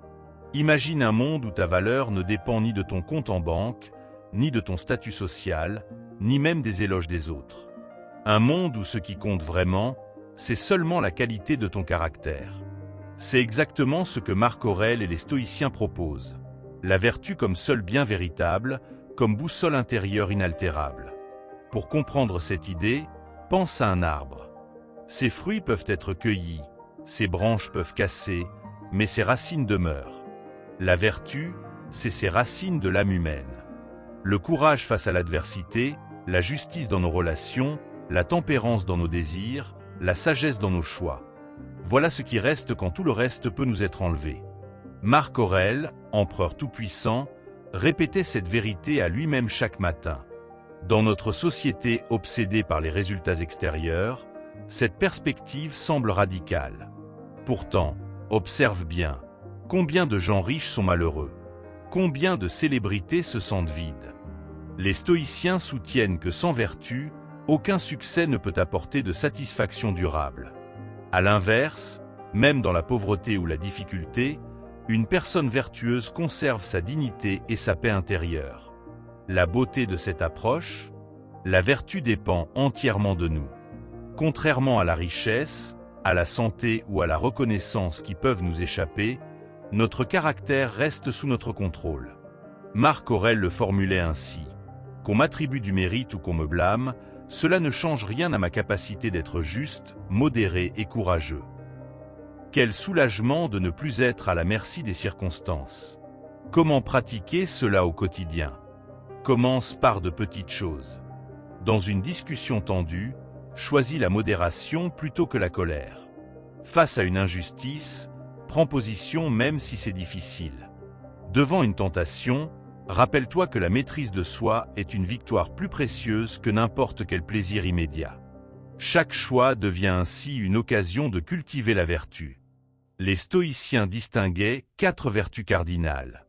Imagine un monde où ta valeur ne dépend ni de ton compte en banque, ni de ton statut social, ni même des éloges des autres. Un monde où ce qui compte vraiment, c'est seulement la qualité de ton caractère. C'est exactement ce que Marc Aurèle et les stoïciens proposent. La vertu comme seul bien véritable, comme boussole intérieure inaltérable. Pour comprendre cette idée, pense à un arbre. Ses fruits peuvent être cueillis, ses branches peuvent casser, mais ses racines demeurent. La vertu, c'est ces racines de l'âme humaine. Le courage face à l'adversité, la justice dans nos relations, la tempérance dans nos désirs, la sagesse dans nos choix. Voilà ce qui reste quand tout le reste peut nous être enlevé. Marc Aurèle, empereur tout-puissant, répétait cette vérité à lui-même chaque matin. Dans notre société obsédée par les résultats extérieurs, cette perspective semble radicale. Pourtant, observe bien, combien de gens riches sont malheureux? Combien de célébrités se sentent vides? Les stoïciens soutiennent que sans vertu, aucun succès ne peut apporter de satisfaction durable. À l'inverse, même dans la pauvreté ou la difficulté, une personne vertueuse conserve sa dignité et sa paix intérieure. La beauté de cette approche, la vertu dépend entièrement de nous. Contrairement à la richesse, à la santé ou à la reconnaissance qui peuvent nous échapper, notre caractère reste sous notre contrôle. Marc Aurèle le formulait ainsi: « Qu'on m'attribue du mérite ou qu'on me blâme, cela ne change rien à ma capacité d'être juste, modéré et courageux. » Quel soulagement de ne plus être à la merci des circonstances. Comment pratiquer cela au quotidien? Commence par de petites choses. Dans une discussion tendue, choisis la modération plutôt que la colère. Face à une injustice, prends position même si c'est difficile. Devant une tentation, rappelle-toi que la maîtrise de soi est une victoire plus précieuse que n'importe quel plaisir immédiat. Chaque choix devient ainsi une occasion de cultiver la vertu. Les stoïciens distinguaient 4 vertus cardinales.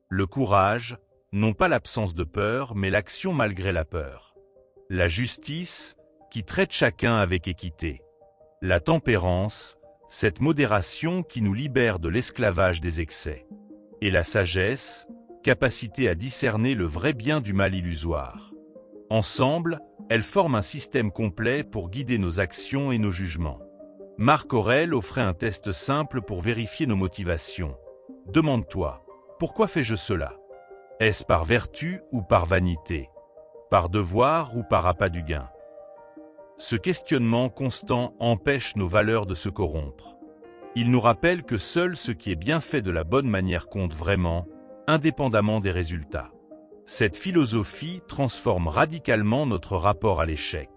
Le courage, non pas l'absence de peur, mais l'action malgré la peur. La justice, qui traite chacun avec équité. La tempérance, cette modération qui nous libère de l'esclavage des excès. Et la sagesse, capacité à discerner le vrai bien du mal illusoire. Ensemble, elles forment un système complet pour guider nos actions et nos jugements. Marc Aurèle offrait un test simple pour vérifier nos motivations. Demande-toi, pourquoi fais-je cela? Est-ce par vertu ou par vanité? Par devoir ou par appât du gain? Ce questionnement constant empêche nos valeurs de se corrompre. Il nous rappelle que seul ce qui est bien fait de la bonne manière compte vraiment, indépendamment des résultats. Cette philosophie transforme radicalement notre rapport à l'échec.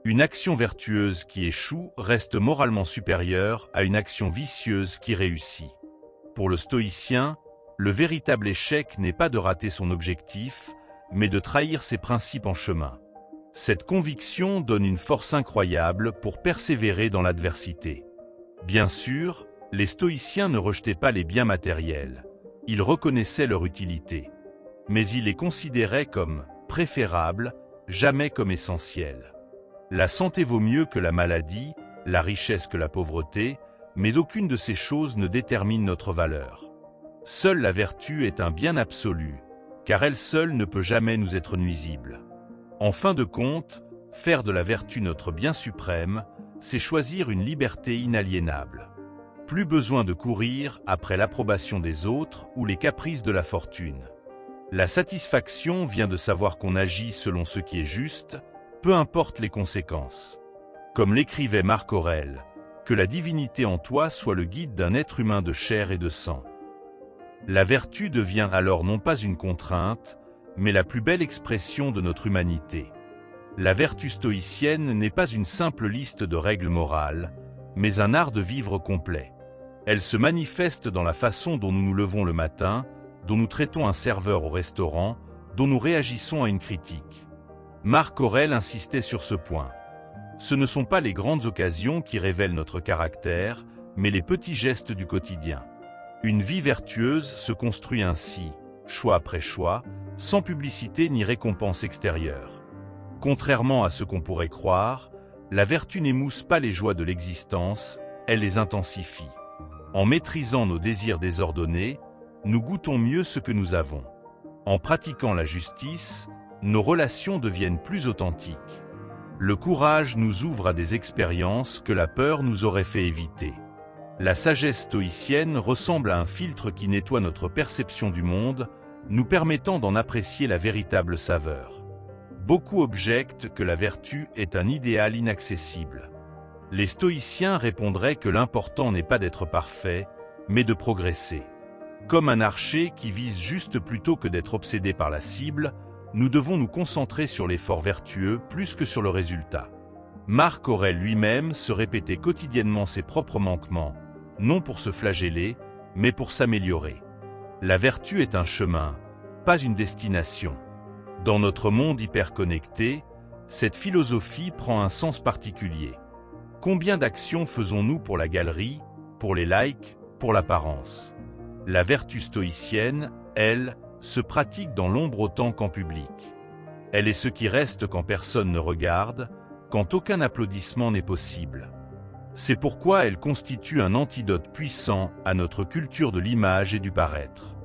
Une action vertueuse qui échoue reste moralement supérieure à une action vicieuse qui réussit. Pour le stoïcien, le véritable échec n'est pas de rater son objectif, mais de trahir ses principes en chemin. Cette conviction donne une force incroyable pour persévérer dans l'adversité. Bien sûr, les stoïciens ne rejetaient pas les biens matériels. Ils reconnaissaient leur utilité. Mais ils les considéraient comme préférables, jamais comme essentiels. La santé vaut mieux que la maladie, la richesse que la pauvreté, mais aucune de ces choses ne détermine notre valeur. Seule la vertu est un bien absolu, car elle seule ne peut jamais nous être nuisible. En fin de compte, faire de la vertu notre bien suprême, c'est choisir une liberté inaliénable. Plus besoin de courir après l'approbation des autres ou les caprices de la fortune. La satisfaction vient de savoir qu'on agit selon ce qui est juste, peu importe les conséquences. Comme l'écrivait Marc Aurèle, que la divinité en toi soit le guide d'un être humain de chair et de sang. La vertu devient alors non pas une contrainte, mais la plus belle expression de notre humanité. La vertu stoïcienne n'est pas une simple liste de règles morales, mais un art de vivre complet. Elle se manifeste dans la façon dont nous nous levons le matin, dont nous traitons un serveur au restaurant, dont nous réagissons à une critique. Marc Aurèle insistait sur ce point. Ce ne sont pas les grandes occasions qui révèlent notre caractère, mais les petits gestes du quotidien. Une vie vertueuse se construit ainsi, choix après choix, sans publicité ni récompense extérieure. Contrairement à ce qu'on pourrait croire, la vertu n'émousse pas les joies de l'existence, elle les intensifie. En maîtrisant nos désirs désordonnés, nous goûtons mieux ce que nous avons. En pratiquant la justice, nos relations deviennent plus authentiques. Le courage nous ouvre à des expériences que la peur nous aurait fait éviter. La sagesse stoïcienne ressemble à un filtre qui nettoie notre perception du monde, nous permettant d'en apprécier la véritable saveur. Beaucoup objectent que la vertu est un idéal inaccessible. Les stoïciens répondraient que l'important n'est pas d'être parfait, mais de progresser. Comme un archer qui vise juste plutôt que d'être obsédé par la cible, nous devons nous concentrer sur l'effort vertueux plus que sur le résultat. Marc Aurèle lui-même se répétait quotidiennement ses propres manquements, non pour se flageller, mais pour s'améliorer. La vertu est un chemin, pas une destination. Dans notre monde hyperconnecté, cette philosophie prend un sens particulier. Combien d'actions faisons-nous pour la galerie, pour les likes, pour l'apparence ? La vertu stoïcienne, elle, se pratique dans l'ombre autant qu'en public. Elle est ce qui reste quand personne ne regarde, quand aucun applaudissement n'est possible. C'est pourquoi elle constitue un antidote puissant à notre culture de l'image et du paraître.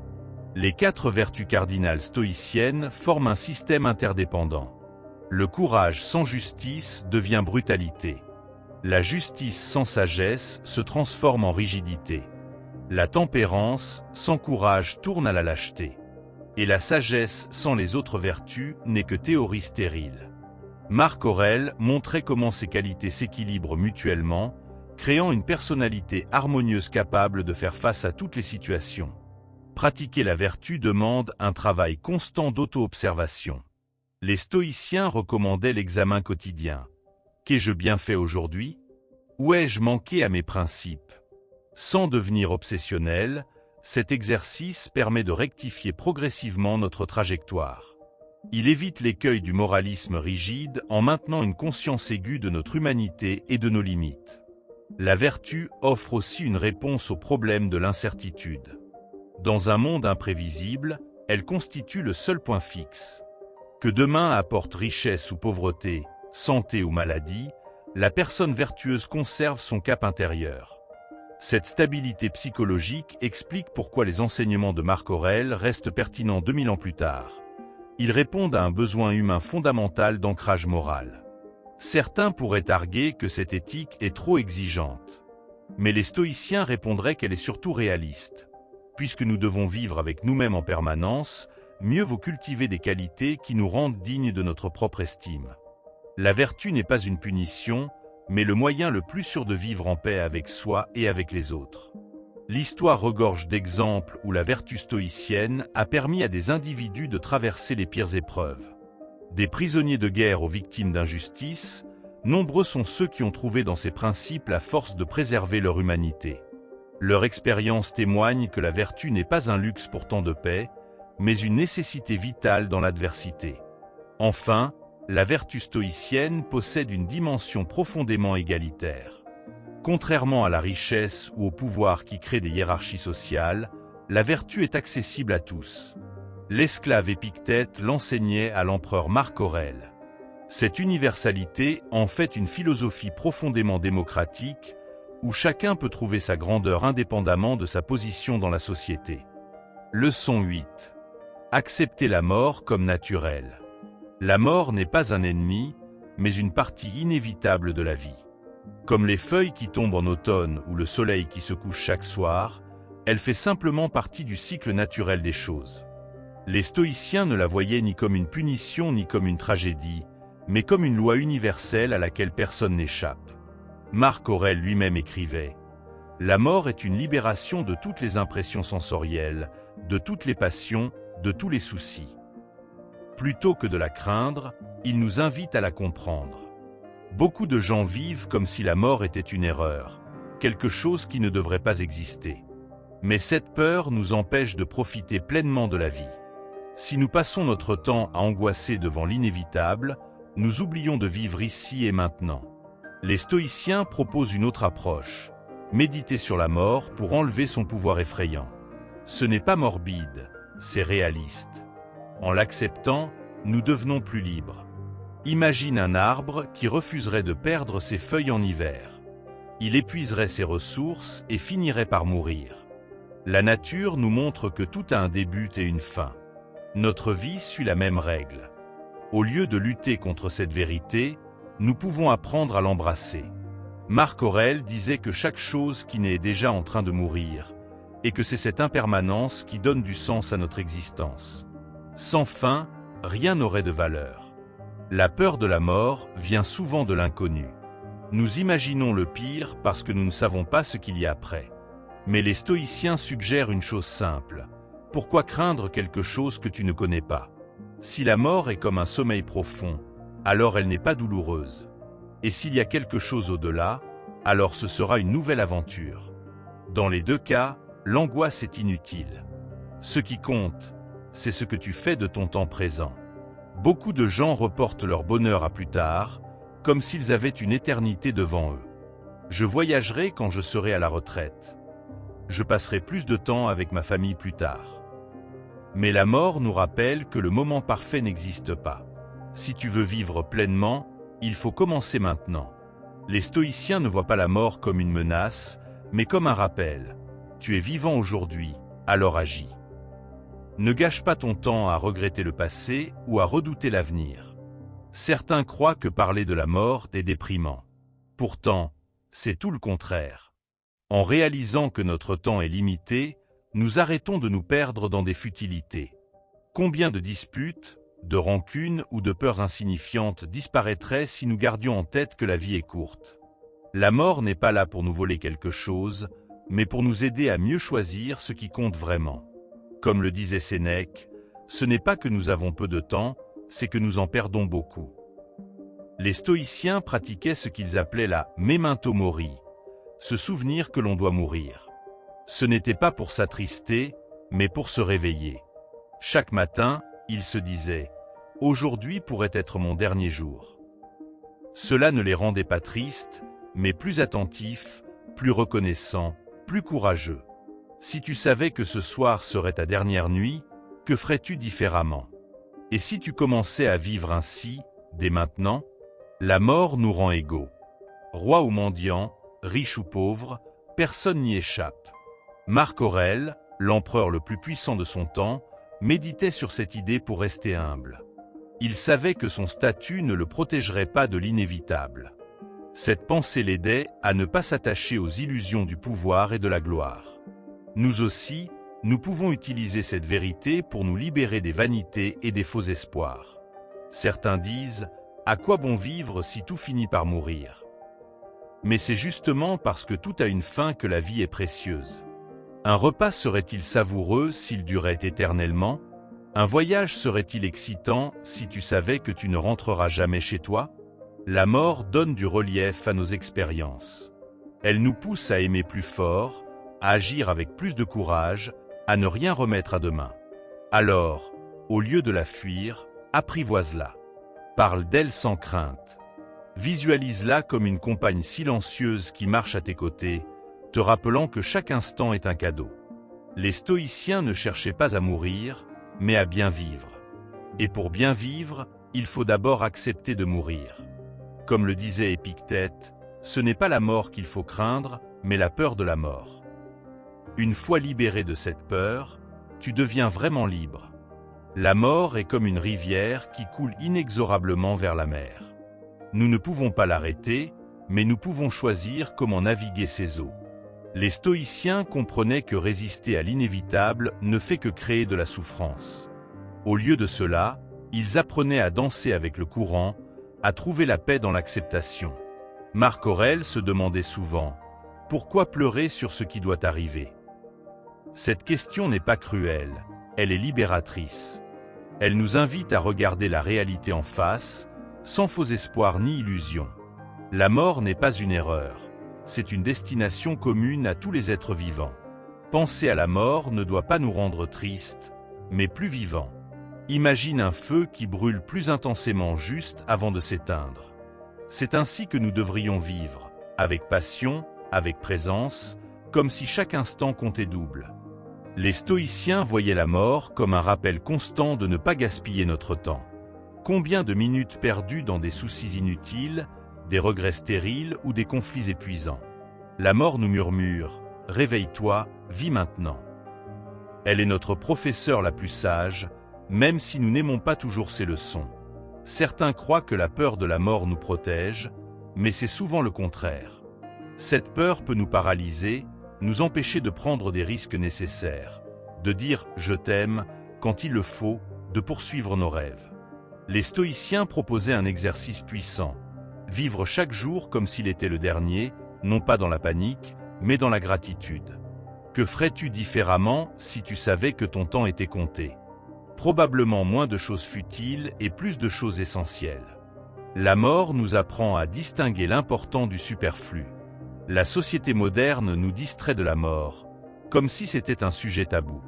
Les 4 vertus cardinales stoïciennes forment un système interdépendant. Le courage sans justice devient brutalité. La justice sans sagesse se transforme en rigidité. La tempérance sans courage tourne à la lâcheté. Et la sagesse sans les autres vertus n'est que théorie stérile. Marc Aurèle montrait comment ces qualités s'équilibrent mutuellement, créant une personnalité harmonieuse capable de faire face à toutes les situations. Pratiquer la vertu demande un travail constant d'auto-observation. Les stoïciens recommandaient l'examen quotidien. Qu'ai-je bien fait aujourd'hui? Où ai-je manqué à mes principes? Sans devenir obsessionnel, cet exercice permet de rectifier progressivement notre trajectoire. Il évite l'écueil du moralisme rigide en maintenant une conscience aiguë de notre humanité et de nos limites. La vertu offre aussi une réponse au problème de l'incertitude. Dans un monde imprévisible, elle constitue le seul point fixe. Que demain apporte richesse ou pauvreté, santé ou maladie, la personne vertueuse conserve son cap intérieur. Cette stabilité psychologique explique pourquoi les enseignements de Marc Aurèle restent pertinents 2000 ans plus tard. Ils répondent à un besoin humain fondamental d'ancrage moral. Certains pourraient arguer que cette éthique est trop exigeante. Mais les stoïciens répondraient qu'elle est surtout réaliste. Puisque nous devons vivre avec nous-mêmes en permanence, mieux vaut cultiver des qualités qui nous rendent dignes de notre propre estime. La vertu n'est pas une punition, mais le moyen le plus sûr de vivre en paix avec soi et avec les autres. L'histoire regorge d'exemples où la vertu stoïcienne a permis à des individus de traverser les pires épreuves. Des prisonniers de guerre aux victimes d'injustice, nombreux sont ceux qui ont trouvé dans ces principes la force de préserver leur humanité. Leur expérience témoigne que la vertu n'est pas un luxe pour tant de paix, mais une nécessité vitale dans l'adversité. Enfin, la vertu stoïcienne possède une dimension profondément égalitaire. Contrairement à la richesse ou au pouvoir qui crée des hiérarchies sociales, la vertu est accessible à tous. L'esclave Épictète l'enseignait à l'empereur Marc Aurèle. Cette universalité en fait une philosophie profondément démocratique, où chacun peut trouver sa grandeur indépendamment de sa position dans la société. Leçon 8. Accepter la mort comme naturelle. La mort n'est pas un ennemi, mais une partie inévitable de la vie. Comme les feuilles qui tombent en automne ou le soleil qui se couche chaque soir, elle fait simplement partie du cycle naturel des choses. Les stoïciens ne la voyaient ni comme une punition ni comme une tragédie, mais comme une loi universelle à laquelle personne n'échappe. Marc Aurèle lui-même écrivait « La mort est une libération de toutes les impressions sensorielles, de toutes les passions, de tous les soucis. » Plutôt que de la craindre, il nous invite à la comprendre. Beaucoup de gens vivent comme si la mort était une erreur, quelque chose qui ne devrait pas exister. Mais cette peur nous empêche de profiter pleinement de la vie. Si nous passons notre temps à angoisser devant l'inévitable, nous oublions de vivre ici et maintenant. Les stoïciens proposent une autre approche, méditer sur la mort pour enlever son pouvoir effrayant. Ce n'est pas morbide, c'est réaliste. En l'acceptant, nous devenons plus libres. Imagine un arbre qui refuserait de perdre ses feuilles en hiver. Il épuiserait ses ressources et finirait par mourir. La nature nous montre que tout a un début et une fin. Notre vie suit la même règle. Au lieu de lutter contre cette vérité, nous pouvons apprendre à l'embrasser. Marc Aurèle disait que chaque chose qui naît est déjà en train de mourir, et que c'est cette impermanence qui donne du sens à notre existence. Sans fin, rien n'aurait de valeur. La peur de la mort vient souvent de l'inconnu. Nous imaginons le pire parce que nous ne savons pas ce qu'il y a après. Mais les stoïciens suggèrent une chose simple. Pourquoi craindre quelque chose que tu ne connais pas? Si la mort est comme un sommeil profond, alors elle n'est pas douloureuse. Et s'il y a quelque chose au-delà, alors ce sera une nouvelle aventure. Dans les deux cas, l'angoisse est inutile. Ce qui compte, c'est ce que tu fais de ton temps présent. Beaucoup de gens reportent leur bonheur à plus tard, comme s'ils avaient une éternité devant eux. Je voyagerai quand je serai à la retraite. Je passerai plus de temps avec ma famille plus tard. Mais la mort nous rappelle que le moment parfait n'existe pas. Si tu veux vivre pleinement, il faut commencer maintenant. Les stoïciens ne voient pas la mort comme une menace, mais comme un rappel. Tu es vivant aujourd'hui, alors agis. Ne gâche pas ton temps à regretter le passé ou à redouter l'avenir. Certains croient que parler de la mort est déprimant. Pourtant, c'est tout le contraire. En réalisant que notre temps est limité, nous arrêtons de nous perdre dans des futilités. Combien de disputes, de rancunes ou de peurs insignifiantes disparaîtraient si nous gardions en tête que la vie est courte? La mort n'est pas là pour nous voler quelque chose, mais pour nous aider à mieux choisir ce qui compte vraiment. Comme le disait Sénèque, ce n'est pas que nous avons peu de temps, c'est que nous en perdons beaucoup. Les stoïciens pratiquaient ce qu'ils appelaient la memento mori, se souvenir que l'on doit mourir. Ce n'était pas pour s'attrister, mais pour se réveiller. Chaque matin, ils se disaient « Aujourd'hui pourrait être mon dernier jour ». Cela ne les rendait pas tristes, mais plus attentifs, plus reconnaissants, plus courageux. Si tu savais que ce soir serait ta dernière nuit, que ferais-tu différemment? Et si tu commençais à vivre ainsi, dès maintenant? La mort nous rend égaux. Roi ou mendiant, riche ou pauvre, personne n'y échappe. Marc Aurèle, l'empereur le plus puissant de son temps, méditait sur cette idée pour rester humble. Il savait que son statut ne le protégerait pas de l'inévitable. Cette pensée l'aidait à ne pas s'attacher aux illusions du pouvoir et de la gloire. Nous aussi, nous pouvons utiliser cette vérité pour nous libérer des vanités et des faux espoirs. Certains disent « À quoi bon vivre si tout finit par mourir ?» Mais c'est justement parce que tout a une fin que la vie est précieuse. Un repas serait-il savoureux s'il durait éternellement? Un voyage serait-il excitant si tu savais que tu ne rentreras jamais chez toi? La mort donne du relief à nos expériences. Elle nous pousse à aimer plus fort, à agir avec plus de courage, à ne rien remettre à demain. Alors, au lieu de la fuir, apprivoise-la. Parle d'elle sans crainte. Visualise-la comme une compagne silencieuse qui marche à tes côtés, te rappelant que chaque instant est un cadeau. Les stoïciens ne cherchaient pas à mourir, mais à bien vivre. Et pour bien vivre, il faut d'abord accepter de mourir. Comme le disait Épictète, ce n'est pas la mort qu'il faut craindre, mais la peur de la mort. Une fois libéré de cette peur, tu deviens vraiment libre. La mort est comme une rivière qui coule inexorablement vers la mer. Nous ne pouvons pas l'arrêter, mais nous pouvons choisir comment naviguer ses eaux. Les stoïciens comprenaient que résister à l'inévitable ne fait que créer de la souffrance. Au lieu de cela, ils apprenaient à danser avec le courant, à trouver la paix dans l'acceptation. Marc Aurèle se demandait souvent « Pourquoi pleurer sur ce qui doit arriver ?» Cette question n'est pas cruelle, elle est libératrice. Elle nous invite à regarder la réalité en face, sans faux espoir ni illusion. La mort n'est pas une erreur, c'est une destination commune à tous les êtres vivants. Penser à la mort ne doit pas nous rendre tristes, mais plus vivants. Imagine un feu qui brûle plus intensément juste avant de s'éteindre. C'est ainsi que nous devrions vivre, avec passion, avec présence, comme si chaque instant comptait double. Les stoïciens voyaient la mort comme un rappel constant de ne pas gaspiller notre temps. Combien de minutes perdues dans des soucis inutiles, des regrets stériles ou des conflits épuisants? La mort nous murmure « Réveille-toi, vis maintenant ». Elle est notre professeure la plus sage, même si nous n'aimons pas toujours ses leçons. Certains croient que la peur de la mort nous protège, mais c'est souvent le contraire. Cette peur peut nous paralyser, nous empêcher de prendre des risques nécessaires, de dire « je t'aime » quand il le faut, de poursuivre nos rêves. Les stoïciens proposaient un exercice puissant, vivre chaque jour comme s'il était le dernier, non pas dans la panique, mais dans la gratitude. Que ferais-tu différemment si tu savais que ton temps était compté? Probablement moins de choses futiles et plus de choses essentielles. La mort nous apprend à distinguer l'important du superflu. La société moderne nous distrait de la mort, comme si c'était un sujet tabou.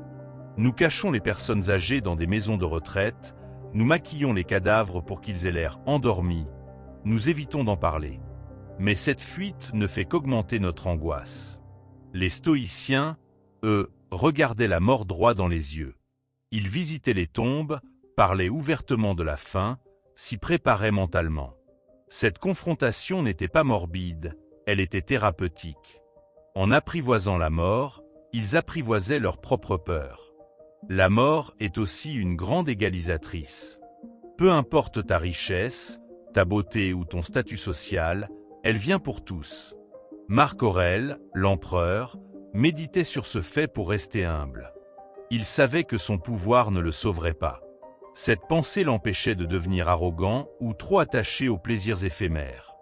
Nous cachons les personnes âgées dans des maisons de retraite, nous maquillons les cadavres pour qu'ils aient l'air endormis, nous évitons d'en parler. Mais cette fuite ne fait qu'augmenter notre angoisse. Les stoïciens, eux, regardaient la mort droit dans les yeux. Ils visitaient les tombes, parlaient ouvertement de la fin, s'y préparaient mentalement. Cette confrontation n'était pas morbide, elle était thérapeutique. En apprivoisant la mort, ils apprivoisaient leur propre peur. La mort est aussi une grande égalisatrice. Peu importe ta richesse, ta beauté ou ton statut social, elle vient pour tous. Marc Aurèle, l'empereur, méditait sur ce fait pour rester humble. Il savait que son pouvoir ne le sauverait pas. Cette pensée l'empêchait de devenir arrogant ou trop attaché aux plaisirs éphémères.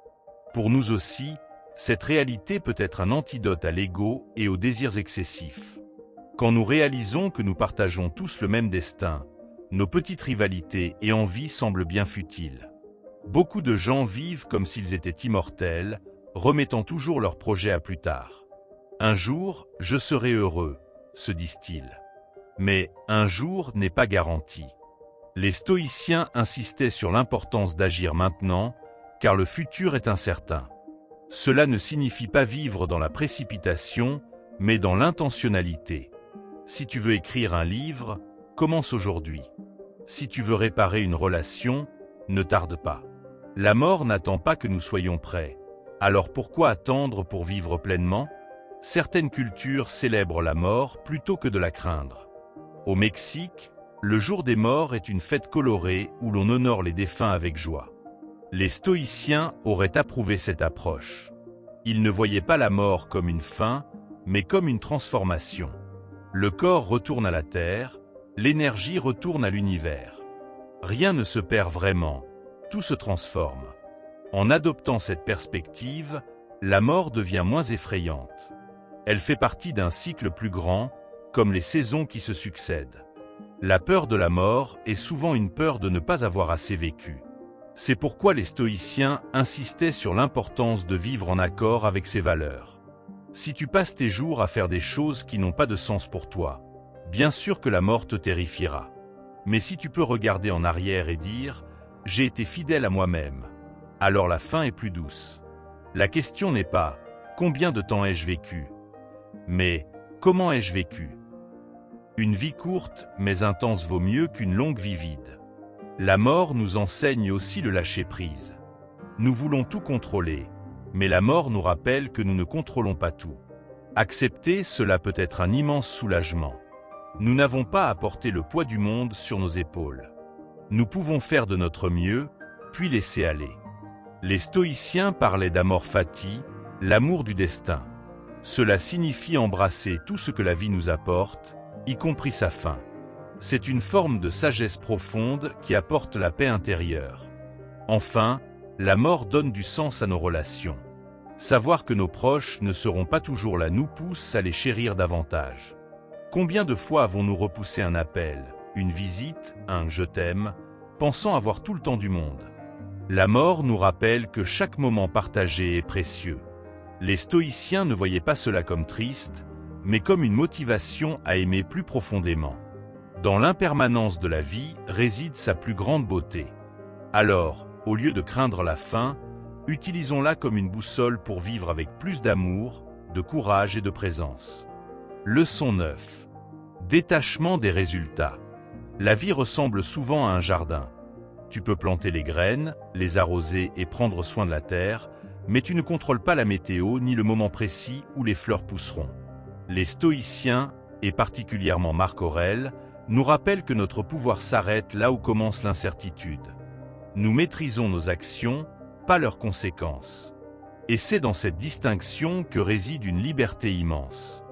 Pour nous aussi, cette réalité peut être un antidote à l'ego et aux désirs excessifs. Quand nous réalisons que nous partageons tous le même destin, nos petites rivalités et envies semblent bien futiles. Beaucoup de gens vivent comme s'ils étaient immortels, remettant toujours leurs projets à plus tard. Un jour, je serai heureux, se disent-ils. Mais un jour n'est pas garanti. Les stoïciens insistaient sur l'importance d'agir maintenant, car le futur est incertain. Cela ne signifie pas vivre dans la précipitation, mais dans l'intentionnalité. Si tu veux écrire un livre, commence aujourd'hui. Si tu veux réparer une relation, ne tarde pas. La mort n'attend pas que nous soyons prêts. Alors pourquoi attendre pour vivre pleinement? Certaines cultures célèbrent la mort plutôt que de la craindre. Au Mexique, le jour des morts est une fête colorée où l'on honore les défunts avec joie. Les stoïciens auraient approuvé cette approche. Ils ne voyaient pas la mort comme une fin, mais comme une transformation. Le corps retourne à la terre, l'énergie retourne à l'univers. Rien ne se perd vraiment, tout se transforme. En adoptant cette perspective, la mort devient moins effrayante. Elle fait partie d'un cycle plus grand, comme les saisons qui se succèdent. La peur de la mort est souvent une peur de ne pas avoir assez vécu. C'est pourquoi les stoïciens insistaient sur l'importance de vivre en accord avec ses valeurs. Si tu passes tes jours à faire des choses qui n'ont pas de sens pour toi, bien sûr que la mort te terrifiera. Mais si tu peux regarder en arrière et dire « j'ai été fidèle à moi-même », alors la fin est plus douce. La question n'est pas « combien de temps ai-je vécu ?» mais « comment ai-je vécu ?» Une vie courte mais intense vaut mieux qu'une longue vie vide. La mort nous enseigne aussi le lâcher-prise. Nous voulons tout contrôler, mais la mort nous rappelle que nous ne contrôlons pas tout. Accepter cela peut être un immense soulagement. Nous n'avons pas à porter le poids du monde sur nos épaules. Nous pouvons faire de notre mieux, puis laisser aller. Les stoïciens parlaient d'amor fati, l'amour du destin. Cela signifie embrasser tout ce que la vie nous apporte, y compris sa fin. C'est une forme de sagesse profonde qui apporte la paix intérieure. Enfin, la mort donne du sens à nos relations. Savoir que nos proches ne seront pas toujours là nous pousse à les chérir davantage. Combien de fois avons-nous repoussé un appel, une visite, un « je t'aime », pensant avoir tout le temps du monde? La mort nous rappelle que chaque moment partagé est précieux. Les stoïciens ne voyaient pas cela comme triste, mais comme une motivation à aimer plus profondément. Dans l'impermanence de la vie réside sa plus grande beauté. Alors, au lieu de craindre la fin, utilisons-la comme une boussole pour vivre avec plus d'amour, de courage et de présence. Leçon 9. Détachement des résultats. La vie ressemble souvent à un jardin. Tu peux planter les graines, les arroser et prendre soin de la terre, Mais tu ne contrôles pas la météo ni le moment précis où les fleurs pousseront. Les stoïciens, et particulièrement Marc Aurèle, nous rappellent que notre pouvoir s'arrête là où commence l'incertitude. Nous maîtrisons nos actions, pas leurs conséquences. Et c'est dans cette distinction que réside une liberté immense.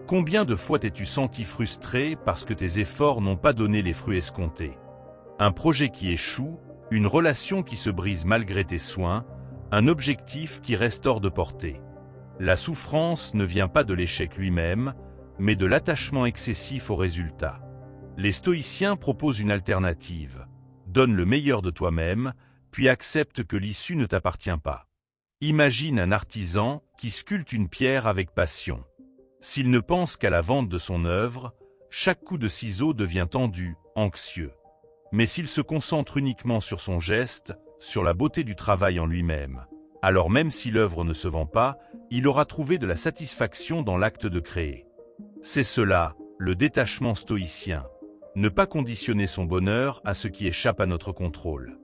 Combien de fois t'es-tu senti frustré parce que tes efforts n'ont pas donné les fruits escomptés? Un projet qui échoue, une relation qui se brise malgré tes soins, un objectif qui reste hors de portée. La souffrance ne vient pas de l'échec lui-même, mais de l'attachement excessif au résultat. Les stoïciens proposent une alternative. Donne le meilleur de toi-même, puis accepte que l'issue ne t'appartient pas. Imagine un artisan qui sculpte une pierre avec passion. S'il ne pense qu'à la vente de son œuvre, chaque coup de ciseau devient tendu, anxieux. Mais s'il se concentre uniquement sur son geste, sur la beauté du travail en lui-même, alors même si l'œuvre ne se vend pas, il aura trouvé de la satisfaction dans l'acte de créer. C'est cela, le détachement stoïcien. Ne pas conditionner son bonheur à ce qui échappe à notre contrôle.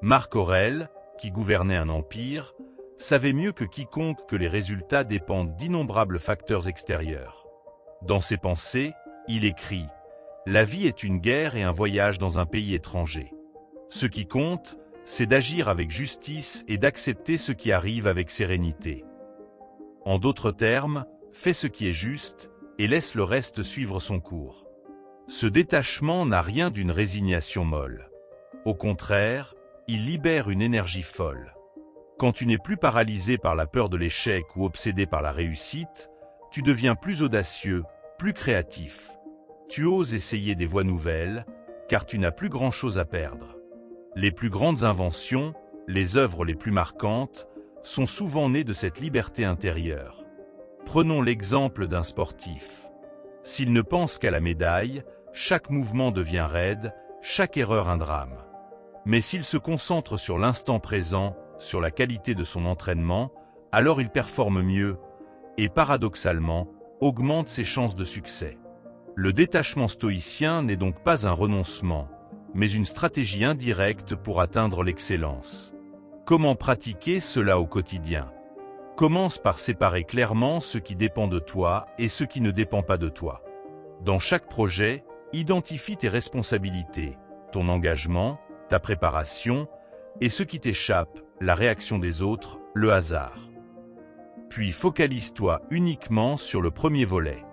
Marc Aurèle, qui gouvernait un empire, savait mieux que quiconque que les résultats dépendent d'innombrables facteurs extérieurs. Dans ses pensées, il écrit « La vie est une guerre et un voyage dans un pays étranger. Ce qui compte, c'est d'agir avec justice et d'accepter ce qui arrive avec sérénité. En d'autres termes, fais ce qui est juste et laisse le reste suivre son cours. » Ce détachement n'a rien d'une résignation molle. Au contraire, il libère une énergie folle. Quand tu n'es plus paralysé par la peur de l'échec ou obsédé par la réussite, tu deviens plus audacieux, plus créatif. Tu oses essayer des voies nouvelles, car tu n'as plus grand-chose à perdre. Les plus grandes inventions, les œuvres les plus marquantes, sont souvent nées de cette liberté intérieure. Prenons l'exemple d'un sportif. S'il ne pense qu'à la médaille, chaque mouvement devient raide, chaque erreur un drame. Mais s'il se concentre sur l'instant présent, sur la qualité de son entraînement, alors il performe mieux et, paradoxalement, augmente ses chances de succès. Le détachement stoïcien n'est donc pas un renoncement, mais une stratégie indirecte pour atteindre l'excellence. Comment pratiquer cela au quotidien? Commence par séparer clairement ce qui dépend de toi et ce qui ne dépend pas de toi. Dans chaque projet, identifie tes responsabilités, ton engagement, ta préparation, et ce qui t'échappe, la réaction des autres, le hasard. Puis focalise-toi uniquement sur le premier volet.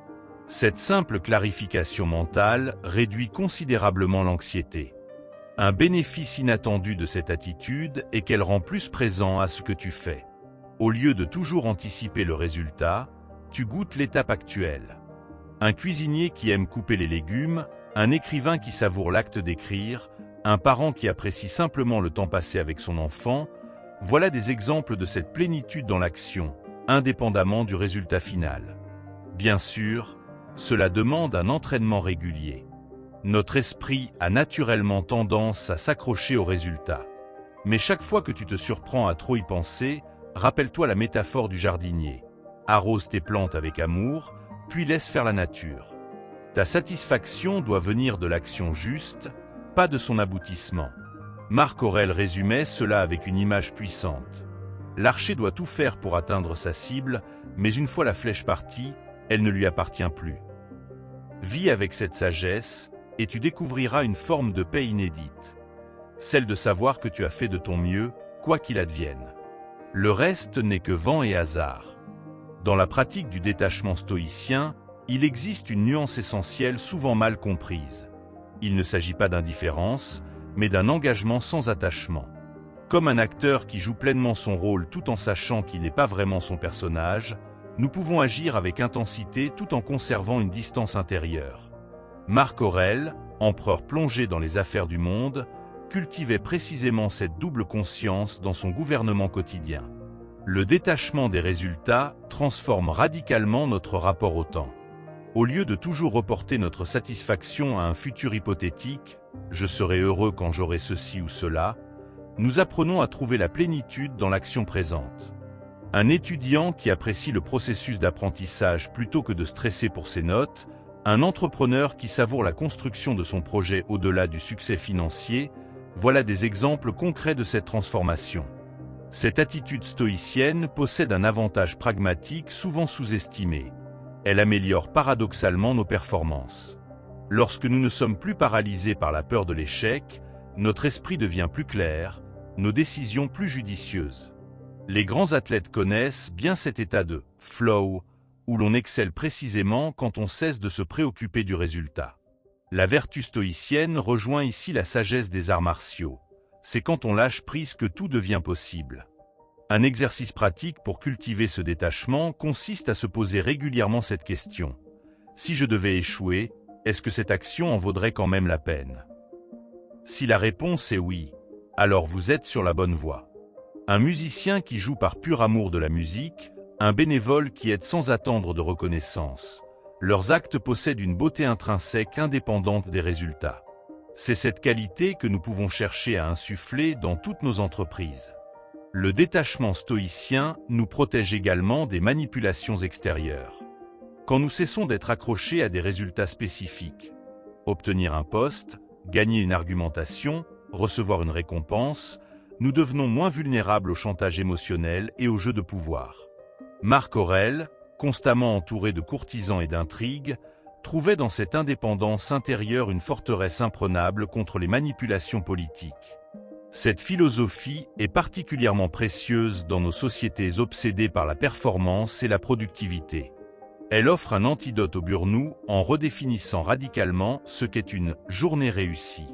Cette simple clarification mentale réduit considérablement l'anxiété. Un bénéfice inattendu de cette attitude est qu'elle rend plus présent à ce que tu fais. Au lieu de toujours anticiper le résultat, tu goûtes l'étape actuelle. Un cuisinier qui aime couper les légumes, un écrivain qui savoure l'acte d'écrire, un parent qui apprécie simplement le temps passé avec son enfant, voilà des exemples de cette plénitude dans l'action, indépendamment du résultat final. Bien sûr, cela demande un entraînement régulier. Notre esprit a naturellement tendance à s'accrocher au résultat. Mais chaque fois que tu te surprends à trop y penser, rappelle-toi la métaphore du jardinier. Arrose tes plantes avec amour, puis laisse faire la nature. Ta satisfaction doit venir de l'action juste, pas de son aboutissement. Marc Aurèle résumait cela avec une image puissante. L'archer doit tout faire pour atteindre sa cible, mais une fois la flèche partie, elle ne lui appartient plus. Vis avec cette sagesse, et tu découvriras une forme de paix inédite. Celle de savoir que tu as fait de ton mieux, quoi qu'il advienne. Le reste n'est que vent et hasard. Dans la pratique du détachement stoïcien, il existe une nuance essentielle souvent mal comprise. Il ne s'agit pas d'indifférence, mais d'un engagement sans attachement. Comme un acteur qui joue pleinement son rôle tout en sachant qu'il n'est pas vraiment son personnage, nous pouvons agir avec intensité tout en conservant une distance intérieure. Marc Aurèle, empereur plongé dans les affaires du monde, cultivait précisément cette double conscience dans son gouvernement quotidien. Le détachement des résultats transforme radicalement notre rapport au temps. Au lieu de toujours reporter notre satisfaction à un futur hypothétique, « je serai heureux quand j'aurai ceci ou cela », nous apprenons à trouver la plénitude dans l'action présente. Un étudiant qui apprécie le processus d'apprentissage plutôt que de stresser pour ses notes, un entrepreneur qui savoure la construction de son projet au-delà du succès financier, voilà des exemples concrets de cette transformation. Cette attitude stoïcienne possède un avantage pragmatique souvent sous-estimé. Elle améliore paradoxalement nos performances. Lorsque nous ne sommes plus paralysés par la peur de l'échec, notre esprit devient plus clair, nos décisions plus judicieuses. Les grands athlètes connaissent bien cet état de « flow » où l'on excelle précisément quand on cesse de se préoccuper du résultat. La vertu stoïcienne rejoint ici la sagesse des arts martiaux. C'est quand on lâche prise que tout devient possible. Un exercice pratique pour cultiver ce détachement consiste à se poser régulièrement cette question. Si je devais échouer, est-ce que cette action en vaudrait quand même la peine? Si la réponse est oui, alors vous êtes sur la bonne voie. Un musicien qui joue par pur amour de la musique, un bénévole qui aide sans attendre de reconnaissance. Leurs actes possèdent une beauté intrinsèque indépendante des résultats. C'est cette qualité que nous pouvons chercher à insuffler dans toutes nos entreprises. Le détachement stoïcien nous protège également des manipulations extérieures. Quand nous cessons d'être accrochés à des résultats spécifiques, obtenir un poste, gagner une argumentation, recevoir une récompense, nous devenons moins vulnérables au chantage émotionnel et au jeu de pouvoir. Marc Aurèle, constamment entouré de courtisans et d'intrigues, trouvait dans cette indépendance intérieure une forteresse imprenable contre les manipulations politiques. Cette philosophie est particulièrement précieuse dans nos sociétés obsédées par la performance et la productivité. Elle offre un antidote au burn-out en redéfinissant radicalement ce qu'est une journée réussie.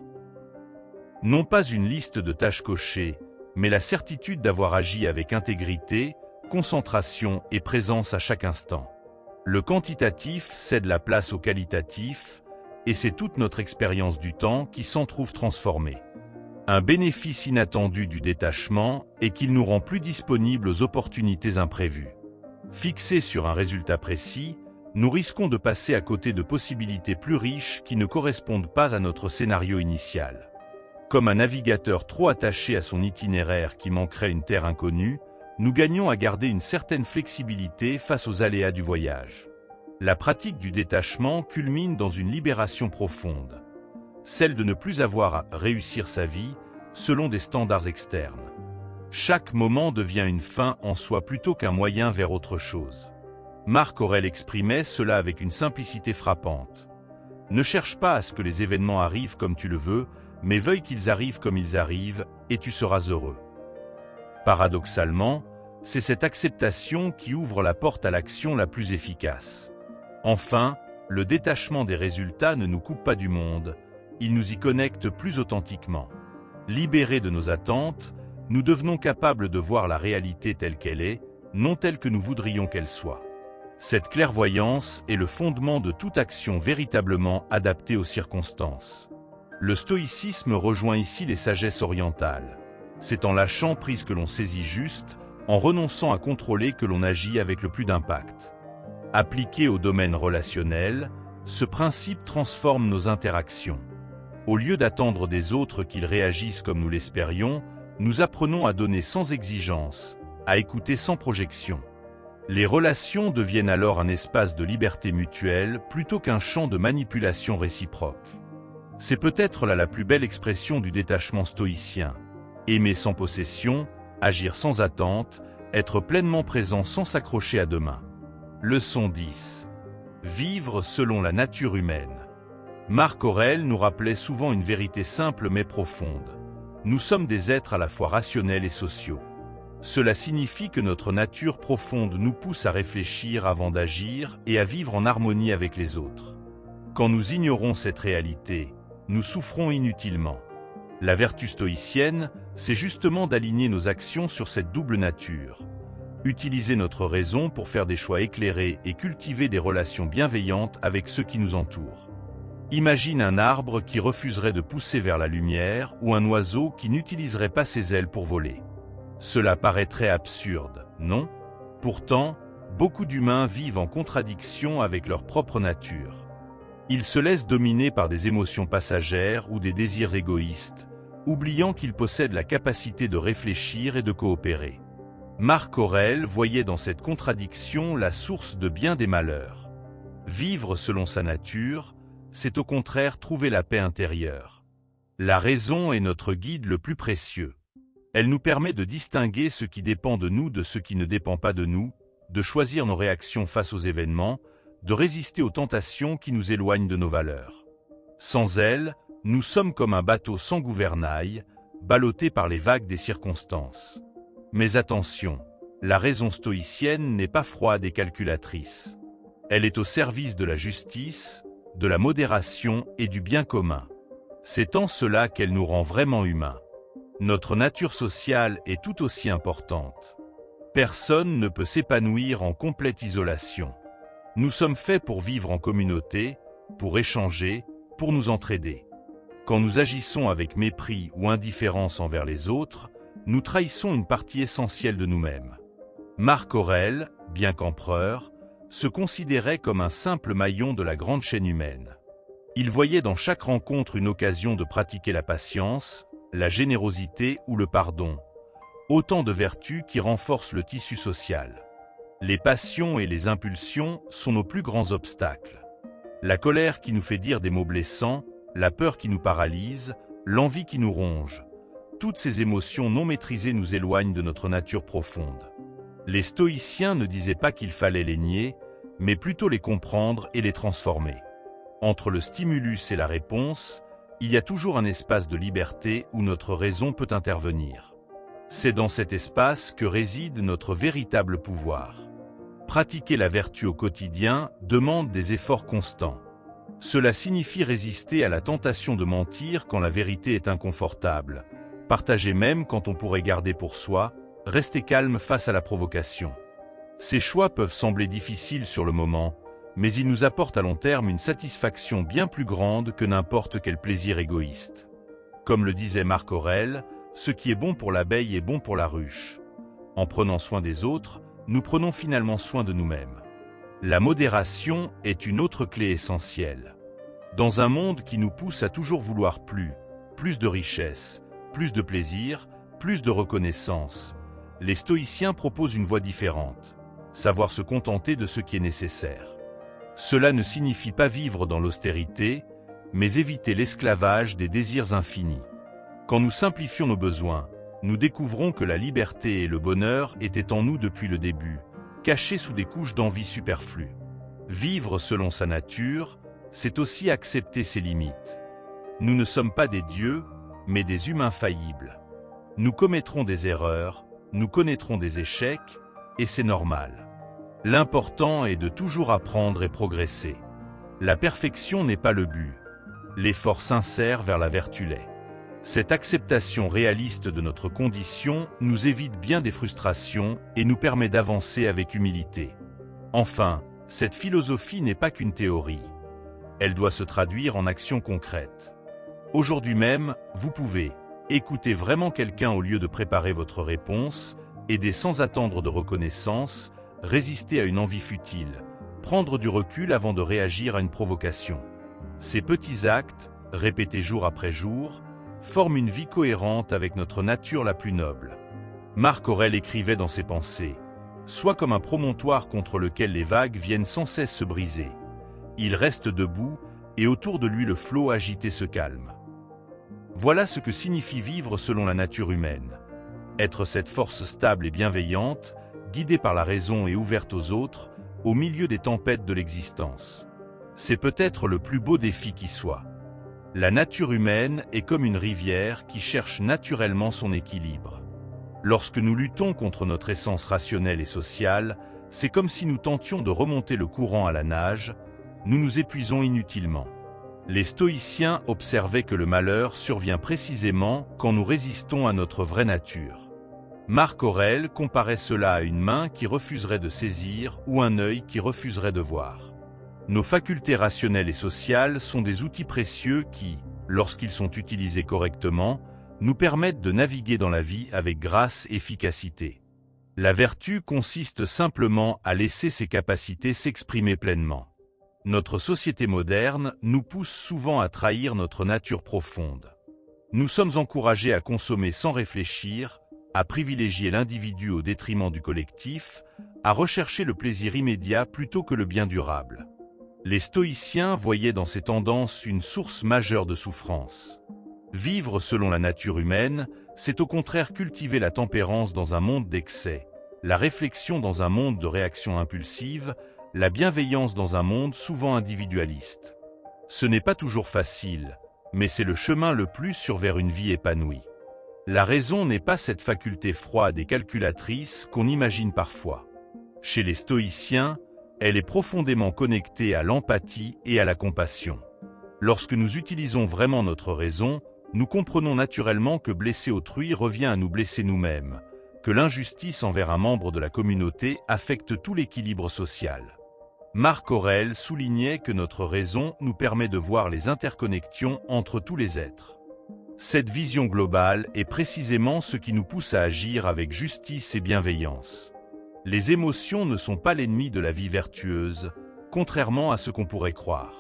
Non pas une liste de tâches cochées, mais la certitude d'avoir agi avec intégrité, concentration et présence à chaque instant. Le quantitatif cède la place au qualitatif, et c'est toute notre expérience du temps qui s'en trouve transformée. Un bénéfice inattendu du détachement est qu'il nous rend plus disponibles aux opportunités imprévues. Fixés sur un résultat précis, nous risquons de passer à côté de possibilités plus riches qui ne correspondent pas à notre scénario initial. Comme un navigateur trop attaché à son itinéraire qui manquerait une terre inconnue, nous gagnons à garder une certaine flexibilité face aux aléas du voyage. La pratique du détachement culmine dans une libération profonde, celle de ne plus avoir à réussir sa vie selon des standards externes. Chaque moment devient une fin en soi plutôt qu'un moyen vers autre chose. Marc Aurèle exprimait cela avec une simplicité frappante. Ne cherche pas à ce que les événements arrivent comme tu le veux, mais veuille qu'ils arrivent comme ils arrivent, et tu seras heureux. Paradoxalement, c'est cette acceptation qui ouvre la porte à l'action la plus efficace. Enfin, le détachement des résultats ne nous coupe pas du monde, il nous y connecte plus authentiquement. Libérés de nos attentes, nous devenons capables de voir la réalité telle qu'elle est, non telle que nous voudrions qu'elle soit. Cette clairvoyance est le fondement de toute action véritablement adaptée aux circonstances. Le stoïcisme rejoint ici les sagesses orientales. C'est en lâchant prise que l'on saisit juste, en renonçant à contrôler que l'on agit avec le plus d'impact. Appliqué au domaine relationnel, ce principe transforme nos interactions. Au lieu d'attendre des autres qu'ils réagissent comme nous l'espérions, nous apprenons à donner sans exigence, à écouter sans projection. Les relations deviennent alors un espace de liberté mutuelle plutôt qu'un champ de manipulation réciproque. C'est peut-être là la plus belle expression du détachement stoïcien. Aimer sans possession, agir sans attente, être pleinement présent sans s'accrocher à demain. Leçon 10. Vivre selon la nature humaine. Marc Aurèle nous rappelait souvent une vérité simple mais profonde. Nous sommes des êtres à la fois rationnels et sociaux. Cela signifie que notre nature profonde nous pousse à réfléchir avant d'agir et à vivre en harmonie avec les autres. Quand nous ignorons cette réalité, nous souffrons inutilement. La vertu stoïcienne, c'est justement d'aligner nos actions sur cette double nature. Utiliser notre raison pour faire des choix éclairés et cultiver des relations bienveillantes avec ceux qui nous entourent. Imagine un arbre qui refuserait de pousser vers la lumière ou un oiseau qui n'utiliserait pas ses ailes pour voler. Cela paraîtrait absurde, non? Pourtant, beaucoup d'humains vivent en contradiction avec leur propre nature. Ils se laissent dominer par des émotions passagères ou des désirs égoïstes, oubliant qu'ils possèdent la capacité de réfléchir et de coopérer. Marc Aurèle voyait dans cette contradiction la source de bien des malheurs. Vivre selon sa nature, c'est au contraire trouver la paix intérieure. La raison est notre guide le plus précieux. Elle nous permet de distinguer ce qui dépend de nous de ce qui ne dépend pas de nous, de choisir nos réactions face aux événements, de résister aux tentations qui nous éloignent de nos valeurs. Sans elle, nous sommes comme un bateau sans gouvernail, ballotté par les vagues des circonstances. Mais attention, la raison stoïcienne n'est pas froide et calculatrice. Elle est au service de la justice, de la modération et du bien commun. C'est en cela qu'elle nous rend vraiment humains. Notre nature sociale est tout aussi importante. Personne ne peut s'épanouir en complète isolation. Nous sommes faits pour vivre en communauté, pour échanger, pour nous entraider. Quand nous agissons avec mépris ou indifférence envers les autres, nous trahissons une partie essentielle de nous-mêmes. Marc Aurèle, bien qu'empereur, se considérait comme un simple maillon de la grande chaîne humaine. Il voyait dans chaque rencontre une occasion de pratiquer la patience, la générosité ou le pardon, autant de vertus qui renforcent le tissu social. Les passions et les impulsions sont nos plus grands obstacles. La colère qui nous fait dire des mots blessants, la peur qui nous paralyse, l'envie qui nous ronge. Toutes ces émotions non maîtrisées nous éloignent de notre nature profonde. Les stoïciens ne disaient pas qu'il fallait les nier, mais plutôt les comprendre et les transformer. Entre le stimulus et la réponse, il y a toujours un espace de liberté où notre raison peut intervenir. C'est dans cet espace que réside notre véritable pouvoir. Pratiquer la vertu au quotidien demande des efforts constants. Cela signifie résister à la tentation de mentir quand la vérité est inconfortable, partager même quand on pourrait garder pour soi, rester calme face à la provocation. Ces choix peuvent sembler difficiles sur le moment, mais ils nous apportent à long terme une satisfaction bien plus grande que n'importe quel plaisir égoïste. Comme le disait Marc Aurèle, ce qui est bon pour l'abeille est bon pour la ruche. En prenant soin des autres, nous prenons finalement soin de nous-mêmes. La modération est une autre clé essentielle. Dans un monde qui nous pousse à toujours vouloir plus de richesse, plus de plaisir, plus de reconnaissance, les stoïciens proposent une voie différente, savoir se contenter de ce qui est nécessaire. Cela ne signifie pas vivre dans l'austérité, mais éviter l'esclavage des désirs infinis. Quand nous simplifions nos besoins, nous découvrons que la liberté et le bonheur étaient en nous depuis le début, cachés sous des couches d'envie superflues. Vivre selon sa nature, c'est aussi accepter ses limites. Nous ne sommes pas des dieux, mais des humains faillibles. Nous commettrons des erreurs, nous connaîtrons des échecs, et c'est normal. L'important est de toujours apprendre et progresser. La perfection n'est pas le but. L'effort sincère vers la vertu l'est. Cette acceptation réaliste de notre condition nous évite bien des frustrations et nous permet d'avancer avec humilité. Enfin, cette philosophie n'est pas qu'une théorie. Elle doit se traduire en actions concrètes. Aujourd'hui même, vous pouvez écouter vraiment quelqu'un au lieu de préparer votre réponse, aider sans attendre de reconnaissance, résister à une envie futile, prendre du recul avant de réagir à une provocation. Ces petits actes, répétés jour après jour, forment une vie cohérente avec notre nature la plus noble. Marc Aurèle écrivait dans ses pensées « Sois comme un promontoire contre lequel les vagues viennent sans cesse se briser. Il reste debout et autour de lui le flot agité se calme. » Voilà ce que signifie vivre selon la nature humaine. Être cette force stable et bienveillante, guidée par la raison et ouverte aux autres, au milieu des tempêtes de l'existence. C'est peut-être le plus beau défi qui soit. La nature humaine est comme une rivière qui cherche naturellement son équilibre. Lorsque nous luttons contre notre essence rationnelle et sociale, c'est comme si nous tentions de remonter le courant à la nage, nous nous épuisons inutilement. Les stoïciens observaient que le malheur survient précisément quand nous résistons à notre vraie nature. Marc Aurèle comparait cela à une main qui refuserait de saisir ou un œil qui refuserait de voir. Nos facultés rationnelles et sociales sont des outils précieux qui, lorsqu'ils sont utilisés correctement, nous permettent de naviguer dans la vie avec grâce et efficacité. La vertu consiste simplement à laisser ses capacités s'exprimer pleinement. Notre société moderne nous pousse souvent à trahir notre nature profonde. Nous sommes encouragés à consommer sans réfléchir, à privilégier l'individu au détriment du collectif, à rechercher le plaisir immédiat plutôt que le bien durable. Les stoïciens voyaient dans ces tendances une source majeure de souffrance. Vivre selon la nature humaine, c'est au contraire cultiver la tempérance dans un monde d'excès, la réflexion dans un monde de réactions impulsives, la bienveillance dans un monde souvent individualiste. Ce n'est pas toujours facile, mais c'est le chemin le plus sûr vers une vie épanouie. La raison n'est pas cette faculté froide et calculatrice qu'on imagine parfois. Chez les stoïciens, elle est profondément connectée à l'empathie et à la compassion. Lorsque nous utilisons vraiment notre raison, nous comprenons naturellement que blesser autrui revient à nous blesser nous-mêmes, que l'injustice envers un membre de la communauté affecte tout l'équilibre social. Marc Aurèle soulignait que notre raison nous permet de voir les interconnexions entre tous les êtres. Cette vision globale est précisément ce qui nous pousse à agir avec justice et bienveillance. Les émotions ne sont pas l'ennemi de la vie vertueuse, contrairement à ce qu'on pourrait croire.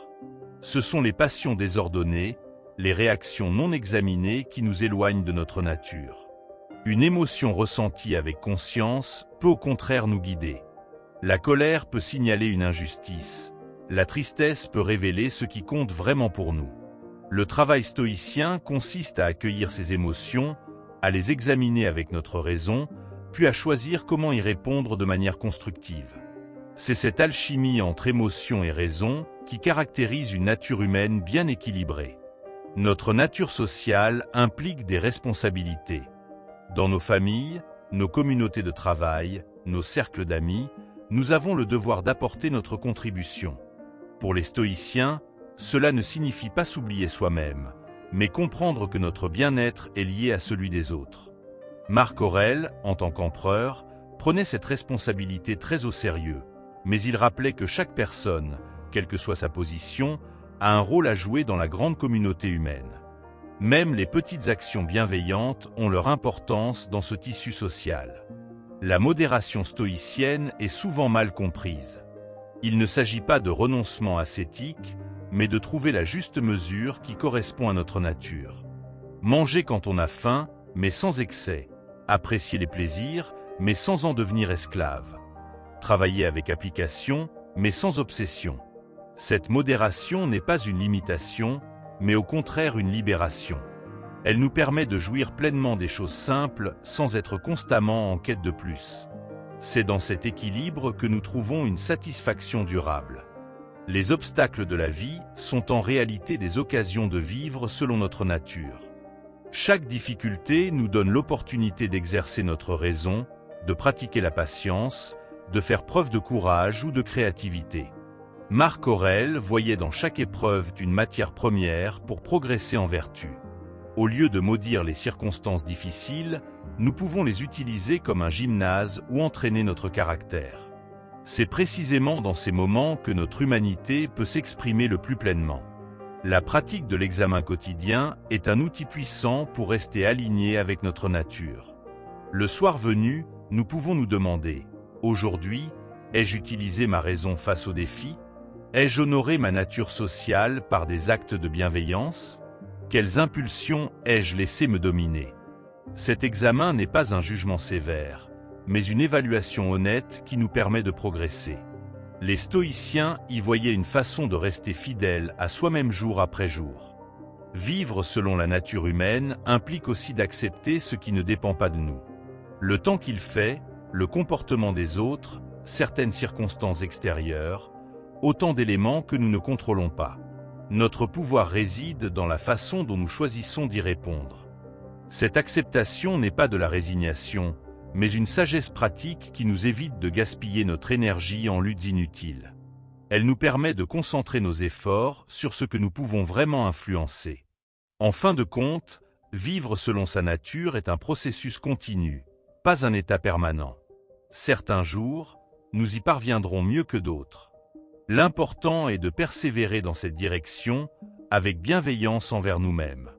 Ce sont les passions désordonnées, les réactions non examinées qui nous éloignent de notre nature. Une émotion ressentie avec conscience peut au contraire nous guider. La colère peut signaler une injustice. La tristesse peut révéler ce qui compte vraiment pour nous. Le travail stoïcien consiste à accueillir ces émotions, à les examiner avec notre raison, puis à choisir comment y répondre de manière constructive. C'est cette alchimie entre émotion et raison qui caractérise une nature humaine bien équilibrée. Notre nature sociale implique des responsabilités. Dans nos familles, nos communautés de travail, nos cercles d'amis, nous avons le devoir d'apporter notre contribution. Pour les stoïciens, cela ne signifie pas s'oublier soi-même, mais comprendre que notre bien-être est lié à celui des autres. Marc Aurèle, en tant qu'empereur, prenait cette responsabilité très au sérieux, mais il rappelait que chaque personne, quelle que soit sa position, a un rôle à jouer dans la grande communauté humaine. Même les petites actions bienveillantes ont leur importance dans ce tissu social. La modération stoïcienne est souvent mal comprise. Il ne s'agit pas de renoncement ascétique, mais de trouver la juste mesure qui correspond à notre nature. Manger quand on a faim, mais sans excès. Apprécier les plaisirs, mais sans en devenir esclave. Travailler avec application, mais sans obsession. Cette modération n'est pas une limitation, mais au contraire une libération. Elle nous permet de jouir pleinement des choses simples sans être constamment en quête de plus. C'est dans cet équilibre que nous trouvons une satisfaction durable. Les obstacles de la vie sont en réalité des occasions de vivre selon notre nature. Chaque difficulté nous donne l'opportunité d'exercer notre raison, de pratiquer la patience, de faire preuve de courage ou de créativité. Marc Aurèle voyait dans chaque épreuve une matière première pour progresser en vertu. Au lieu de maudire les circonstances difficiles, nous pouvons les utiliser comme un gymnase où entraîner notre caractère. C'est précisément dans ces moments que notre humanité peut s'exprimer le plus pleinement. La pratique de l'examen quotidien est un outil puissant pour rester aligné avec notre nature. Le soir venu, nous pouvons nous demander « Aujourd'hui, ai-je utilisé ma raison face aux défis ? Ai-je honoré ma nature sociale par des actes de bienveillance ? Quelles impulsions ai-je laissé me dominer ? » Cet examen n'est pas un jugement sévère, mais une évaluation honnête qui nous permet de progresser. Les stoïciens y voyaient une façon de rester fidèle à soi-même jour après jour. Vivre selon la nature humaine implique aussi d'accepter ce qui ne dépend pas de nous. Le temps qu'il fait, le comportement des autres, certaines circonstances extérieures, autant d'éléments que nous ne contrôlons pas. Notre pouvoir réside dans la façon dont nous choisissons d'y répondre. Cette acceptation n'est pas de la résignation, mais une sagesse pratique qui nous évite de gaspiller notre énergie en luttes inutiles. Elle nous permet de concentrer nos efforts sur ce que nous pouvons vraiment influencer. En fin de compte, vivre selon sa nature est un processus continu, pas un état permanent. Certains jours, nous y parviendrons mieux que d'autres. L'important est de persévérer dans cette direction avec bienveillance envers nous-mêmes.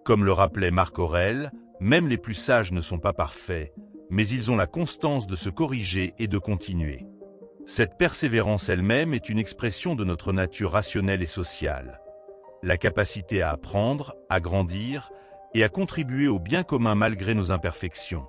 Comme le rappelait Marc Aurèle, même les plus sages ne sont pas parfaits, mais ils ont la constance de se corriger et de continuer. Cette persévérance elle-même est une expression de notre nature rationnelle et sociale. La capacité à apprendre, à grandir et à contribuer au bien commun malgré nos imperfections.